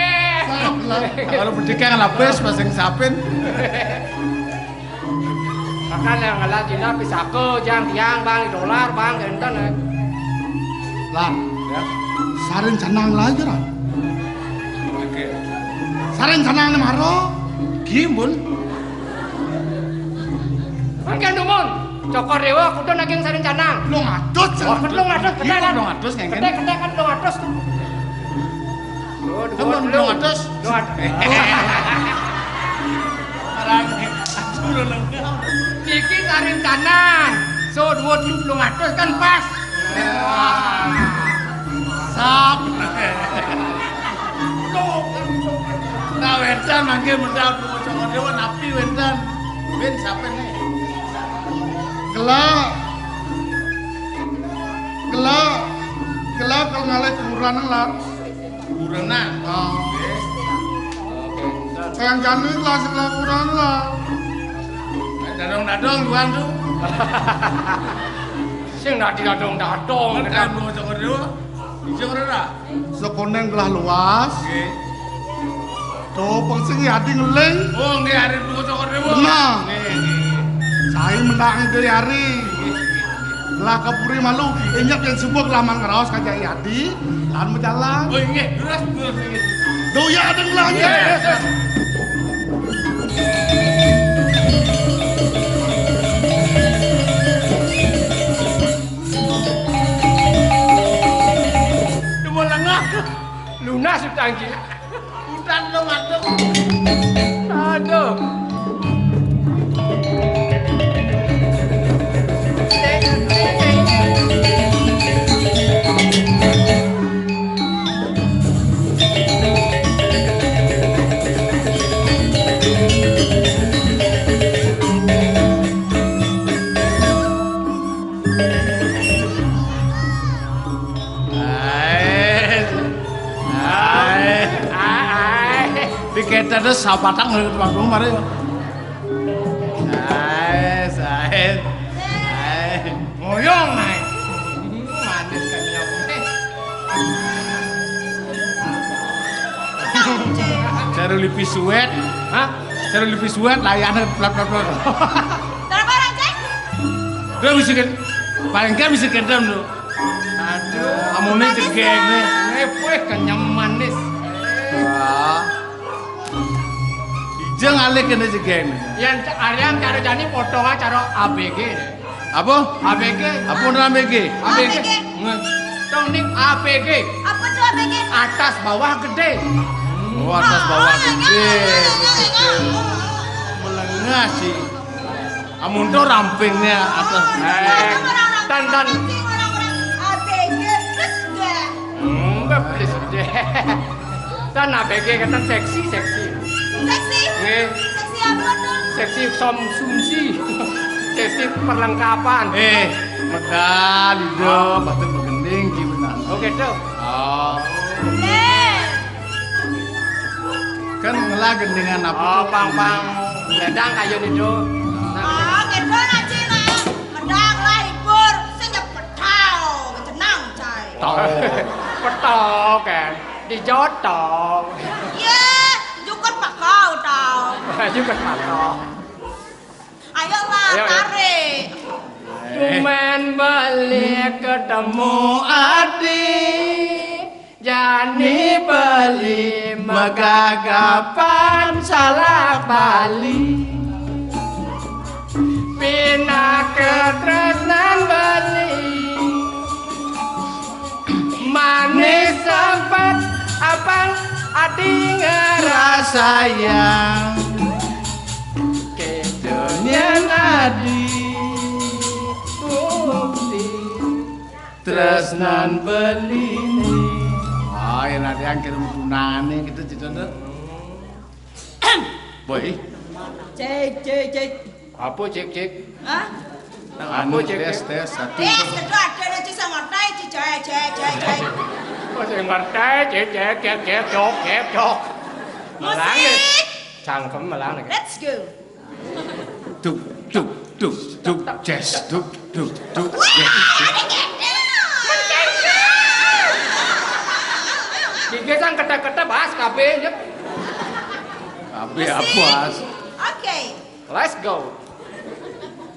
Kalau berdeka kan lapis pasang sapin. Makan yang ngalah Cina bisa ke jang tiang bang dolar bang enten. Lah, ya. Saren canang lagi lah. Saren canang ni maro. Gimbun. Mangke numun. Cokor dewa kudu naging saring canang. Lu ngadut. Oh, kedung atus, kedai kan. Kedung atus, ngengken. Kedai kan kedung atus. Kamu dong atus. Niki saring canang. So duwut lu atus kan pas. Sap. Nah, wedan mangke medal tunggu cokor dewa napi wedan. Ben sapin nih. Gelak kalau ngalih kemurahan lah. Burenan. Sayang janu kelas sebelah kurang lah. Dadong-dadong luang tuh. Sing nak didadong-dadong. Medal tunggu cokor dewa. Hijau ora? Sekonen kelah luas. Nggih. Tuh pengsing hati ngeleng. Oh, nggih hari tunggu cokor dewa. Benar. Nggih. Saya mendang itu hari. Lah kapuri malu. Ingat yang sebuah kelaman ngerawas kajai hati. Lahan berjalan. Oh, nggih. Terus nggih. Doya ada ngelahnya. Demo lengah. Lunas utang iki. Udan dong adem. Aduh. Diketa terus sapatang dari tukang rumah mari. Sae. Ngoyong naik. Manis kan nyampe. Cara lipis suet. Hah? Cara lipis suet layane plak-plak. Berapa orang cek? Dia bisa kan paling kan bisa kedam lu. Aduh, amune cegeng nih. Ngepeh kenyam manis. Wah. Ijeng alih kena cegeng. Yang Aryan cara jani potongan cara ABG. Apa? ABG. Apa nama BG? ABG. Tong ning ABG. Apa tuh ABG? Atas bawah gede. Oh, atas bawah gede. Melengah sih. Amun tuh rampingnya atas. Dan Orang-orang ABG plus deh. enggak please deh. Dan ABG kata seksi. Seksi? Nggih. Seksi apa tuh? Seksi konsumsi. Seksi perlengkapan. Medal hidup, batin bergending, gimana? Oke tuh. Oh, kan ngelah gendingan apa Oh, tuh? pang ledang kayu itu. Ah, gitu nanti lah. Medang lah hibur. Sejak petau. Tenang, cai. Petok kan. Dijotong. Ya, jukut pakau tau. Baju kepatok. Ayolah, Ayo, ayo. tarik. Tumen balik ketemu adik. Jani beli megagapan salah bali. Pina ketresnan beli. Manis sempat abang adi ngerasa yang kedonya nadi bukti tresnan beli. Oh, yang ada yang kirim tunangan nih gitu gitu. Boy, Cek. Apa cek? Hah? anu Cek? tes satu. Kedua ada nanti sama ngerti, cek. Kok saya ngerti cek jok. Malang ya. Musik. Cangkem malang ya. Let's go. Duk, jazz, duk. Dike sang kete-kete bahas kabeh nyep. Tapi apa? Oke. Let's go.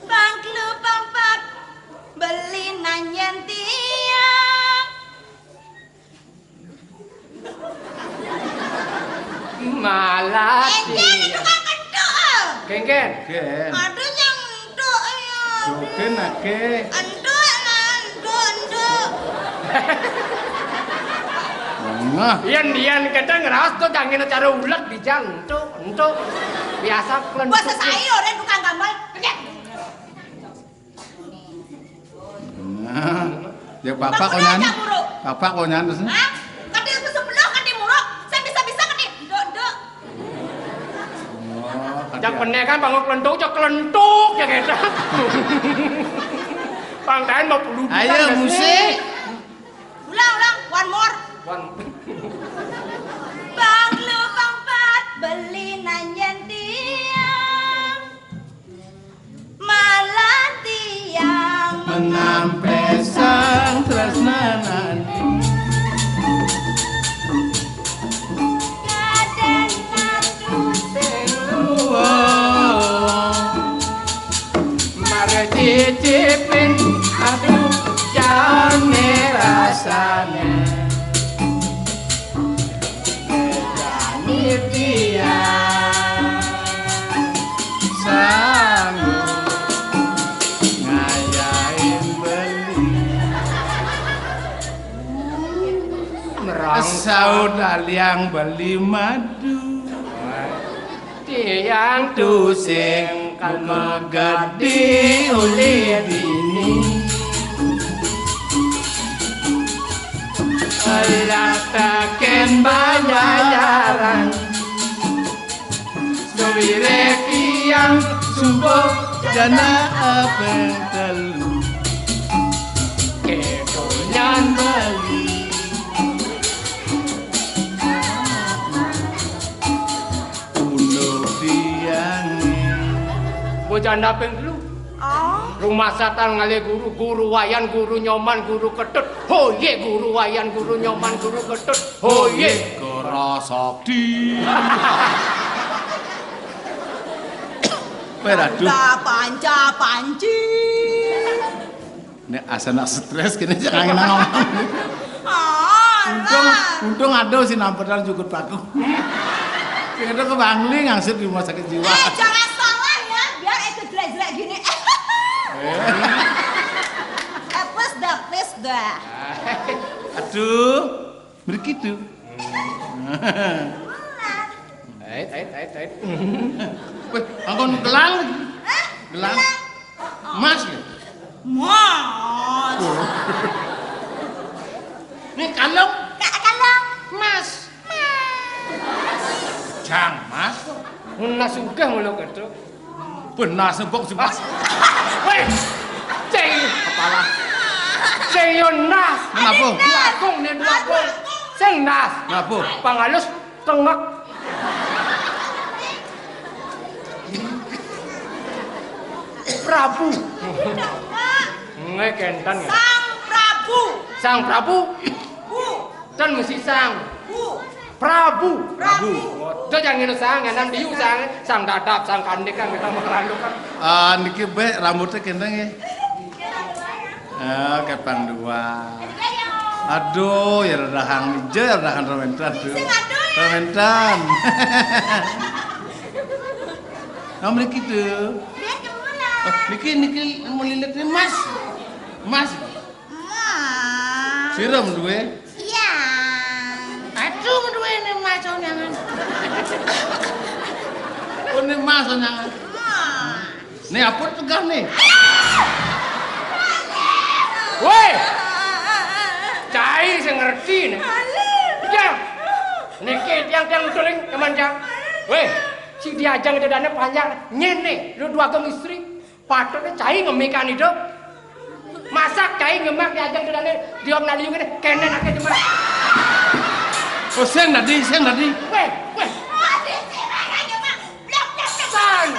Bangklu pampat beli nanyen tiang. Malati. Enjen itu kan kedua. Genggen. Ken, Aduh yang enduk ya. ken ake. Enduk lah, enduk. Nah, Ian kita ngeras tuh jangan cara ulet di entuk. Biasa kelentuk. Buat sayur dan tukang gambar. Penyet. nah. Ya bapak kau nyan. Bapak kau nyan terus. Hah? Kati itu sebelah, kati muruk. Saya bisa kati. Dok. Oh, Jak bener kan bangun kelentuk ya kita. Pangdain mau peludukan. Ayo musik. Ulang. One more. Banglu pampat beli nanyen tiang. Malah tiang Menampe sang tresnanan. Kaden nadu sing Mare cicipin aduh jane rasane. Jane dia sanggup ngayain beli. Saudara yang beli madu. Tiang tu sing megedi ulit ini. Allah taken bayaran Sewire kiang subuh Jana apa telu. kedonyan bali. Ulo biangi. Bojanda ping dulu. Oh, Rumah satan ngale guru wayan, guru nyoman, guru ketut. Hoye guru wayan, guru nyoman, guru ketut. Hoye. Kerasakti. Peraduh. panci. Nek asana stres kene jangan ngomong. Ah, Untung ada si nampetan cukup baku. Kita ke Bangli ngangsir di rumah sakit jiwa. jangan salah ya, biar itu jelek-jelek gini. Please dah. Aduh, begitu. Ait. Weh, angkon gelang. Gelang. Mas. Mas. Ini kalung. Kalung. Mas. Jang, Mas. Ngenas sugih ngono ketu. Benar sebok si Mas. Weh. Ceng Kepala. Ceng yo nas. Kenapa? Lakung nih lakung. Ceng nas. Kenapa? Pangalus tengek. Prabu. Ngekentan. Sang Prabu. Sang Prabu. Bu. Dan mesti sang. Bu. Prabu. Prabu. Itu yang ini sang, yang diu sang dadap, sang kandik kan kita mau keranduk kan. Niki be rambutnya kendeng ya. Kepang dua. Aduh, ya redahang hijau, ya redahang rementan tuh. Rementan. Nah, niki tuh. Oh, niki mau lihat ni mas. Mas. Siram dua. Iya. Aduh, dua ni mas onyangan. Oh, ni mas onyangan. Ni apa tegah ni? Woi, cai saya ngerti nih. Jang, niki tiang tuling teman jang. Woi, si diajang itu dana panjang, nyene, lu dua geng istri, patutnya cai ngemikan itu. Masak cai ngemak diajang itu dana, diom naliung ini, kenen aja cuma. Oh, sen tadi. Woi, san.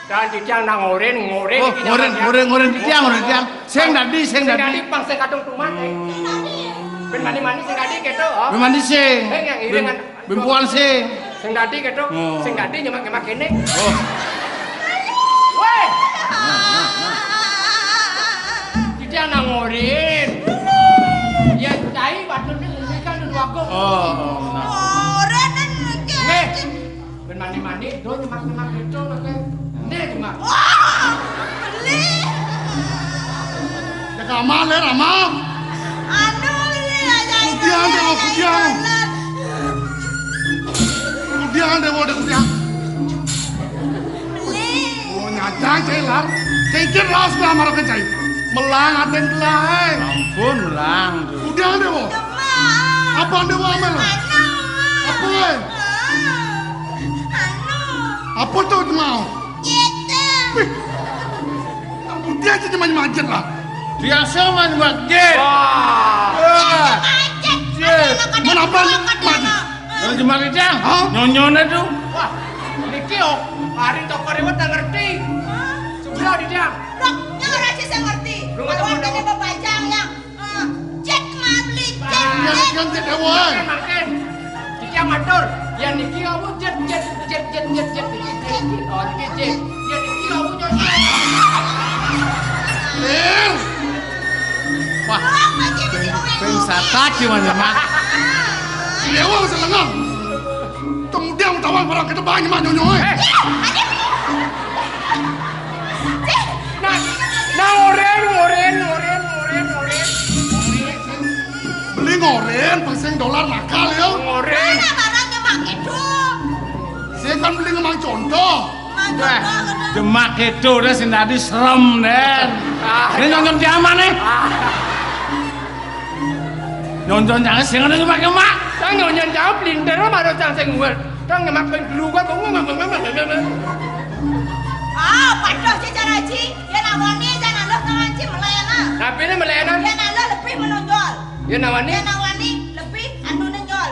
Dan di tiang nang ngoren. Oh, ngoren di tiang. Seng tadi. Pang seng kadung tuman. Ben mani seng tadi gitu. Bimandi seng. Yang iringan. Bimpuan seng. Seng tadi gitu. Seng tadi nyemak kene. Oh. Woi. Di tiang nang ngoren. Ya cai patutnya ngemikan dulu aku. Oh. Orenan Nih. Ben mani do nyemak gitu oke. Nih nyemak. beli. Ya kamal ya ramam. Aduh, ini aja. Kudiang deh, kudiang. Kudiang deh, kudiang. Beli. Oh nyajang cai lar. Cengkir laos lah marah ke cai. Melang aten kelai. Ampun, ulang. Kudiang deh, wo. Apa anda wo amel? Apa? Apa tuh mau? Kudiang jadi macet lah. Dia sama macet. Wah. Kenapa mati? Kalau cuma lijang, Hah? nyonyona tuh. Wah. Niki oh, hari toko rewet tak ngerti. Sebelah di tiang. Dok, yang rasis saya ngerti. Lu nggak tahu, Kawan Dok? ini bebajang yang cek mah beli Yang cek dewa. Makan. Di tiang matur. Ya niki kamu jet. Oh niki jet. Ya niki kamu nyonya. Lir. Wah, pensatak gimana mak? Dewa bisa lengang. Tong dia tawang barang kita banyak mah nyonyoy. Nah ngoren. Beli ngoren, pasang dolar nakal ya. Ngoren. Mana barangnya mak itu? Saya kan beli ngemang contoh. Wah, demak itu udah sendiri serem den. Ini nonton zaman nih. Nonton jangan sih ada cuma kemak. Tang nyonya jawab linter mah ada cang sing ngwer. Tang ngemak ben dulu kan ngomong. Padah jajar haji. Ya nawani jangan lo ngaji melayana. Tapi ini melayanan. Ya nalo lebih menonjol. Ya nawani. Ya nawani lebih anu nonjol.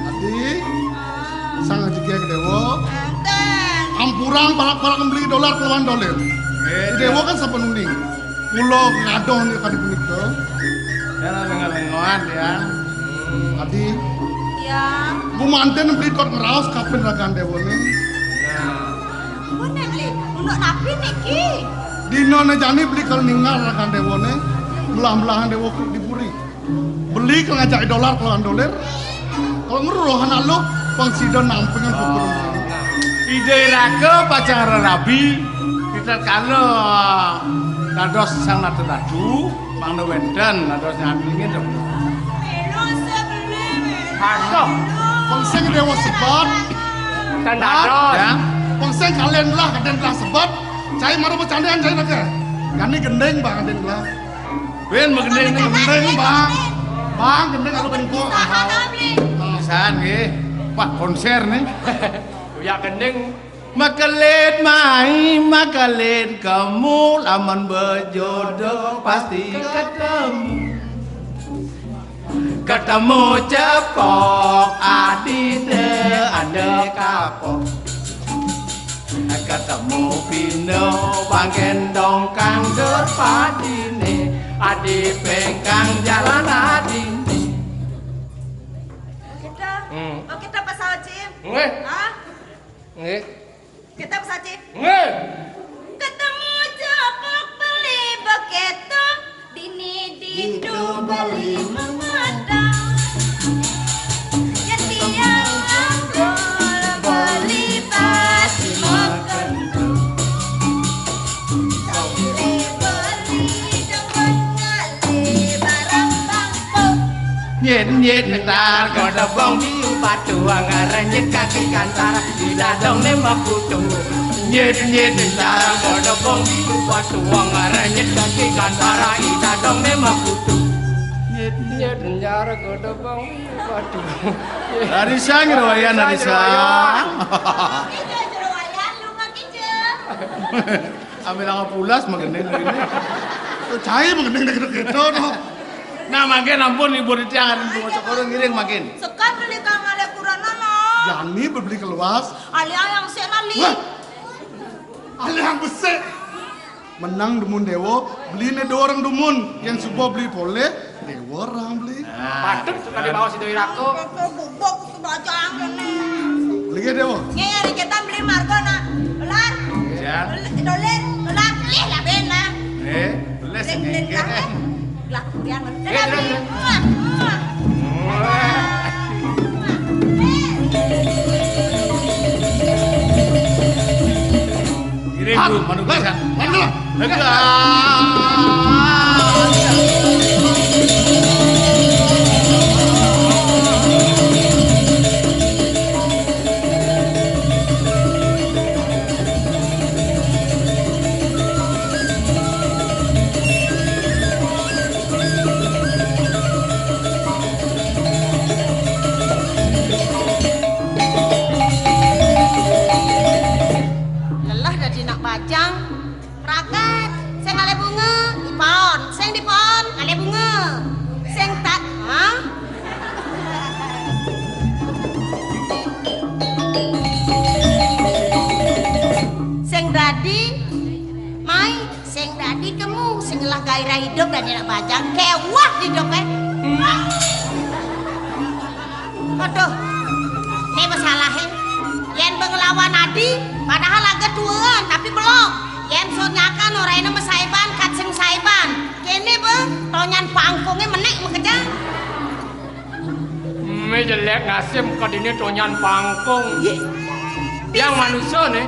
Adi, sang juga ke dewa. Enten. Ampurang para beli dolar keluar dolar. Di dewa kan sepenuhnya. Pulau ngadoh nih kali begitu. Ya lengan-lengoan ya. Adi, Ya. gua manten beli kot ngeraus kapan rakan dewa nih. Bune beli. Untuk napi niki. Dino jani beli kalau ninggal rakan dewa nih. Belah-belahan dewa diburi. Beli kalau ngajak dolar keluar dolar. Kalau ngeruh anak lu, bang sidon nampingnya kukur. Ide rake pacar rabi kita kalau dados sang nadu mang wenden dados nyandingin dong. Melu sebeli. Aduh. Pangseng dewa sebat, Kan dados. Ya. pangseng kalian lah kadang lah sebat. Cai maru bercandaan cai lagi. Gani gendeng bang kadang lah. Ben megede ini Gendeng bang, bang gendeng aku bengkok. Tahan beli. pisan nggih. Wah, konser nih. Ya gendeng. Makalet kamu laman berjodoh pasti ketemu cepok adine ada kapok ketemu pino banggendong kang derpadine adi pengkang jalan adine Nggih. Hah? Nggih. Kita pesaci. Nggih. Ketemu jopok beli begitu, dini dindu beli mengadang. Ya tiang angkol beli pasti makan. Beli dengan ngali barang bangku. Nyet ntar kodo bong biu batu anggaran nyet kaki kantara di dadong nembak kutu. Nyet ntar kodo bong biu batu anggaran nyet kaki kantara di dadong nembak kutu. Nyet ntar kodo bong biu batu. Narisa ngeroyan Narisa. Kita jerowayan lu nggak kita. Ambil angka pulas magening ini. Cai mengenai gitu no. Nah makin ampun ibu di tiang ada tunggu cokoro ngiring makin. Sekat beli kang ale kurana no. Jani berbeli keluas. Alia yang senali. Wah. Ali yang besar. Menang demun dewo, beli ne dua orang demun. Yang sebuah beli boleh, dewa orang beli. Patut suka di bawah situ irako. Kau bubuk sebajang kene. Beli ke dewa. Nyari kita beli margona. Dolar. Ya. Dolar. Dolar. Lih lah bena. Beles Lih ngengke. lah. Lah kurian. Terus. Ngiring dulu manu bisa. Mana? Lega. Lelah dari nak bajang. Rakat. Sing ale bunga. Dipon. Sing dipon. Ale bunga. Sing tak. Hah? Sing dadi. Mai. Sing dadi kamu. Sing lah gairah hidup dan nak bajang. Kewah hidupnya. Aduh. Ini masalahnya. Yen ngelawan Adi, padahal agak tuaan tapi belum. Yen sonyakan orang ini mesaiban, kat sing saiban. Kini tonyan pangkungnya menek mengejar. Me jelek nasib ke dini tonyan pangkung. Yang manusia nih.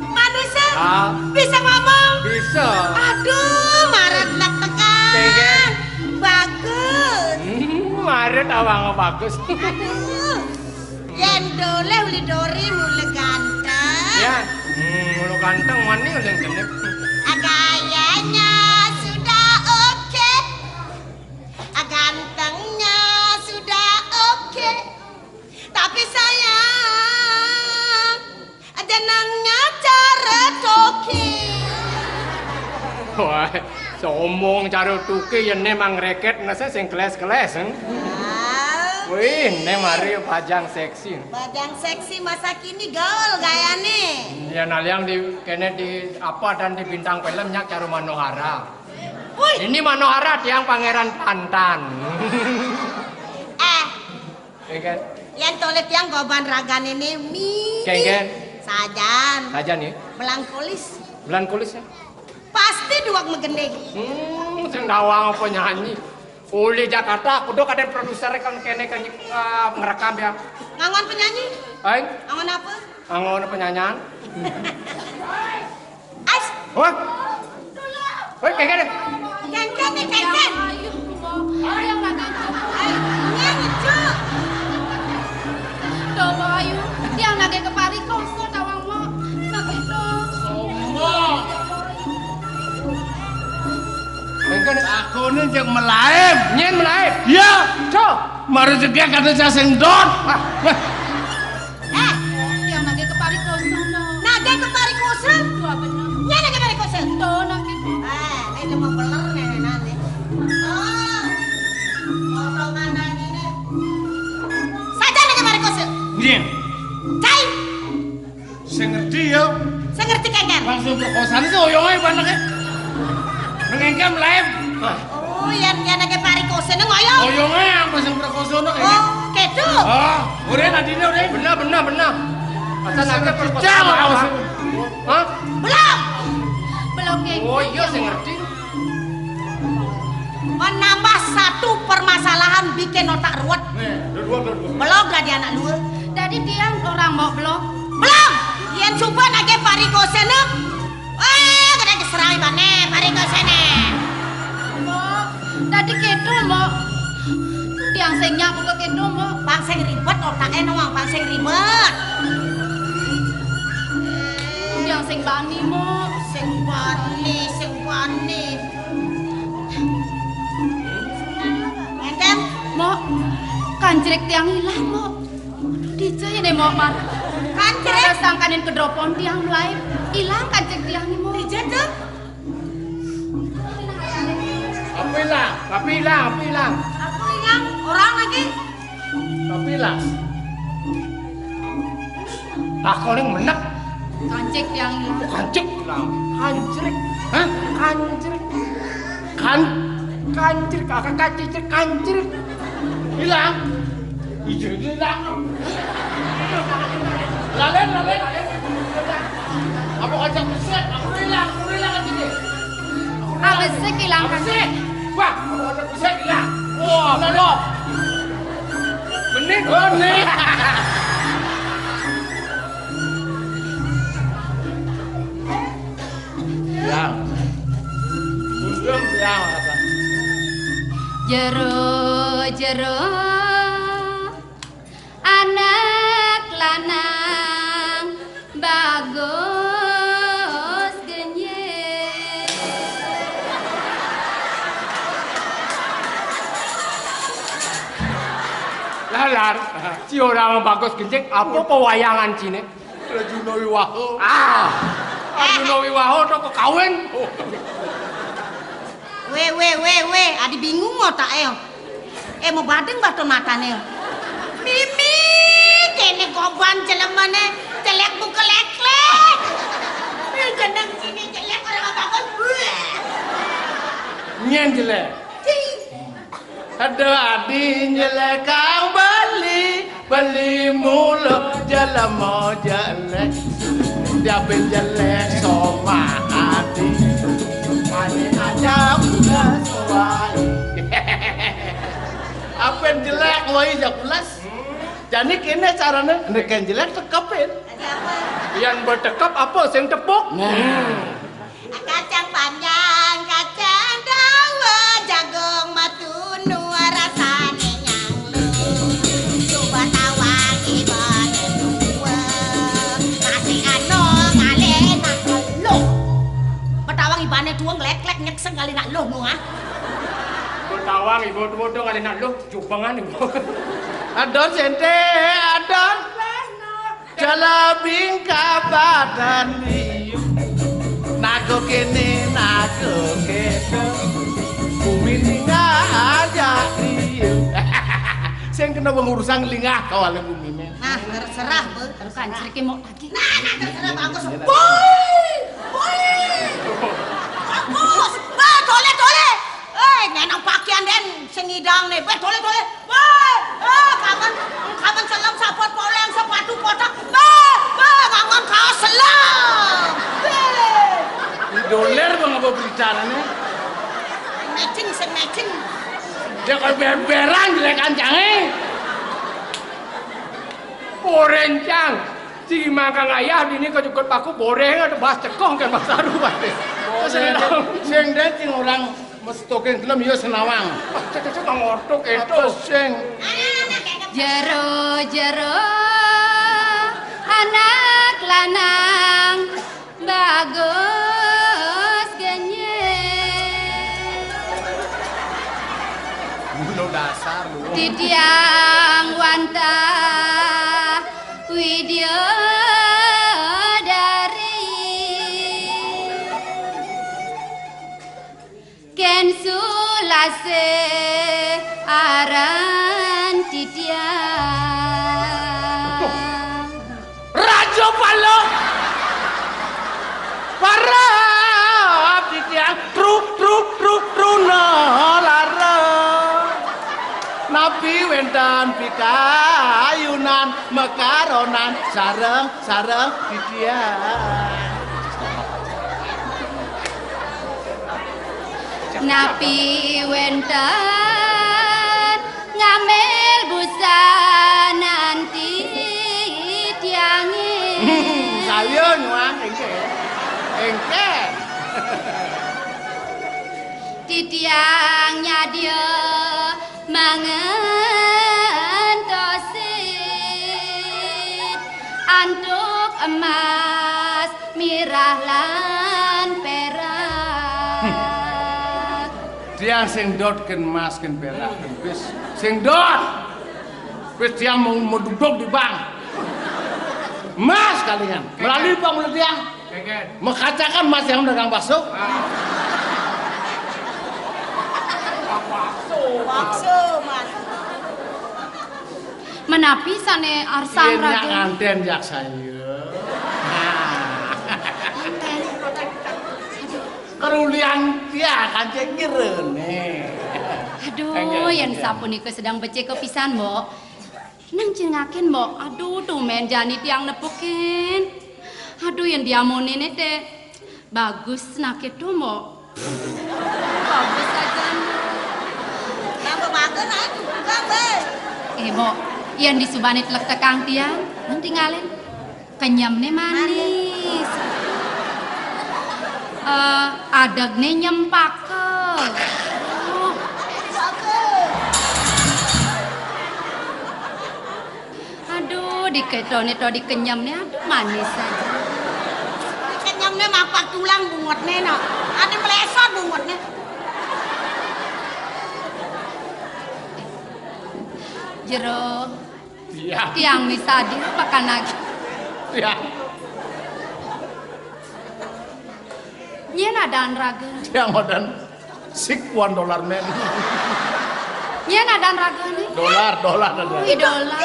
Manusia Ah. bisa ngomong. Bisa. Aduh, maret nak tekan. Tengok. Bagus. Maret awang bagus. Aduh. Yen dole uli dori mule ganteng. Ya. Mulu ganteng mani udah genep. Gayanya sudah oke. Gantengnya sudah oke. Tapi sayang, jenengnya cara toki. Wah, sombong cara tuki yang memang reket nasa sing keles-keles. Wih, ne mari pajang seksi. Bajang seksi masa kini gaul gayane. Ya naliang di kene di apa dan di bintang filmnya Caru Manohara. Wih, Ini Manohara tiang pangeran Pantan. Kan? yang tolet yang goban ragan ini mi. Kengen. Sajan. Aja nih. Melankolis. Bulan kulis ya. Pasti duak megendeng. Sing dawang apa nyanyi. Uli Jakarta, kudu kadang produser kan kene kan ngerekam ya. Ngangon penyanyi? Aing, Ngangon apa? angon penyanyian. Ais, Wah. Woi, kayak kengken nih kengken. Ayo makan. Nyanyi cuk. Tolo ayo, tiang nage kepari kongko tawang mo. Nakito. Kan Aku ini jeng melaim. nyen melaip. Ya. Co. Mari jegek kata saya sing dot. Tiang nage kepari kongko. Nage kepari kusel. Dua bener. Nyanyi kepari kusel. Tolo nakito. Ini mau beler nih nanti. Potongan nani nih. Saja nage kepari kusel. Nyen. Cai, Saya ngerti ya. saya ngerti kengken. Langsung perkosaan itu oyongnya banyak. Nengengke melaim. Oh, yang nage kepari kusel nih ngoyong. Oyongnya yang pasang perkosaan. Oh, kedo. Udah nadine udah. Benar. Asal nake Cang, perkosaan. Hah? Belum. Belum kayak Oh iya saya ngerti. Menambah satu permasalahan bikin otak ruwet. Berdua. Belum dah dia anak lu. Tadi tiang orang mau belum. Belum. Yen coba nake pariko sene. Kena diserai bane pariko sene. Mau. Tadi kedo mau. Tiang sengnya aku ke kedo mau. Bang sing ribet otaknya noang bang sing ribet. Tiang seng bani mau. Sing wani. Enten Mau. Kancrek tiang hilang mau. Dijaya deh mau mar. kancrek Sangkanin ke dropon tiang lain. Hilang kancrek tiang ini mau. dijet tuh. Apa hilang? Aku ingat orang lagi. Tapi hilang. Aku yang menek. Kancrek tiang hilang. Kancik hilang. Kancrik. Hah? Kancrik. Kan Kakak kancrik. hilang. Hijau hilang. Lalen. Apa kacang besar? Aku hilang aja deh. Abis hilang kancrek. Wah, apa kacang besar hilang. Wah, benar. Bening. Hilang. Untung hilang kata. Jero anak lanang bagus genyek. Lalar. Si orang bagus gencek apa pewayangan cine? Rajuno Wiwaho. Arjuna Wiwaho to kekawin. We, adi bingung otaknya. Mau badeng baton matanya. Mimi, kene goban jelemane, jelek buka lek-lek. Jeneng sini jelek orang bagus. Nyen jelek. Ada adi jelek kang beli mulu jalan mau jelek. Dia jelek sama adi. Adi aja udah soal. Apa yang jelek woi jakulas? Jadi kene caranya nek yang jelek tekepin. Yang bertekap apa sing tepuk? Kacang panjang, kacang dawa, jagung matunu rasane nyanglu. Coba tawangi bane dua, nasi ano ngale nak lo. Betawangi bane dua ngelek-lek nyekseng kali nak lo nu ah. Bertawang ibu bodoh kali nak lu jubangan ibu. Adon sente, adon jalabing kabadan liu. Nago kene, nago kene. Bumi lingah aja liu. Sing kena pengurusan lingah kawal bumi men. Nah, terserah bu. Kalau kancrek mau lagi. Nah, terserah bagus. Boy. Bagus. Tole. Nenang pakaian den sing ngidang nih. Tole. Boy. Kapan selam sapot poleng sepatu kotak. Ngangon kaos selam. $1 bang apa bicaranya? Matching. Dia kalau berberan jelek kancangnya. Porencang. Si mangkang ayah ini kejukut paku boreng ada bahas cekong kan bahasa aduh bade. Sing dating orang mesti token film yo senawang. Cek ngortok itu. Apa sing Jero anak lanang bagus genyek. Bunuh dasar lu. Titiang wanta video dari Ken sulase aran titiang Rajo Palo. Para titiang tru no lara. Nabi we enten pikayunan mekaronan sareng titian. Napi wenten ngambil busanan tiange. Saya nyuang engke. Titiangnya dia mengentosit antuk emas mirah lan perak. Dia sing dot ken mas ken perak ken bis sing dot. Bis dia mau duduk di bank. Mas kalian melalui bank mulut dia. Mengkacakan mas yang dagang bakso. Bakso, Mas. Menapi sane arsang Yang raga. nganten jak saya. Kerulian dia kan cekirene. Aduh, yang sapunika sedang becek kepisan, Mbok. Nang cengaken, Mbok. Aduh, tuh men jani tiang nepukin. Aduh, yang diamonin teh bagus nakit tuh, Mbok. Bagus aja. Nambah bagus aja juga, Be. Mbok, yang disubanit lek tekang tiang, nanti ngalen. Kenyamnya manis. Adagne nyempakel. Aduh, diketone to dikenyamnya, aduh manis aja. Kenyamnya mapak tulang bungotnya, no. Ada melesot bungotnya. Jero, Iya. tiang bisa dipakan lagi. Iya. Nyen adaan raga. Dia ngodan $1 men. Nyen adaan raga nih. Dolar ada. Idola.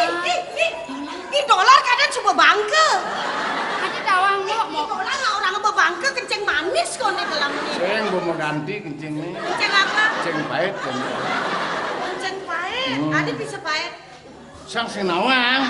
Ini dolar kadang coba bangke. Ada tawang mo. Dolar nggak orang apa bangke kenceng manis kok nih dalam ini. Saya mau ganti kencing nih. Kenceng apa? Kencing pahit kan. Kenceng pahit. Ada bisa pahit. Sang sinawang.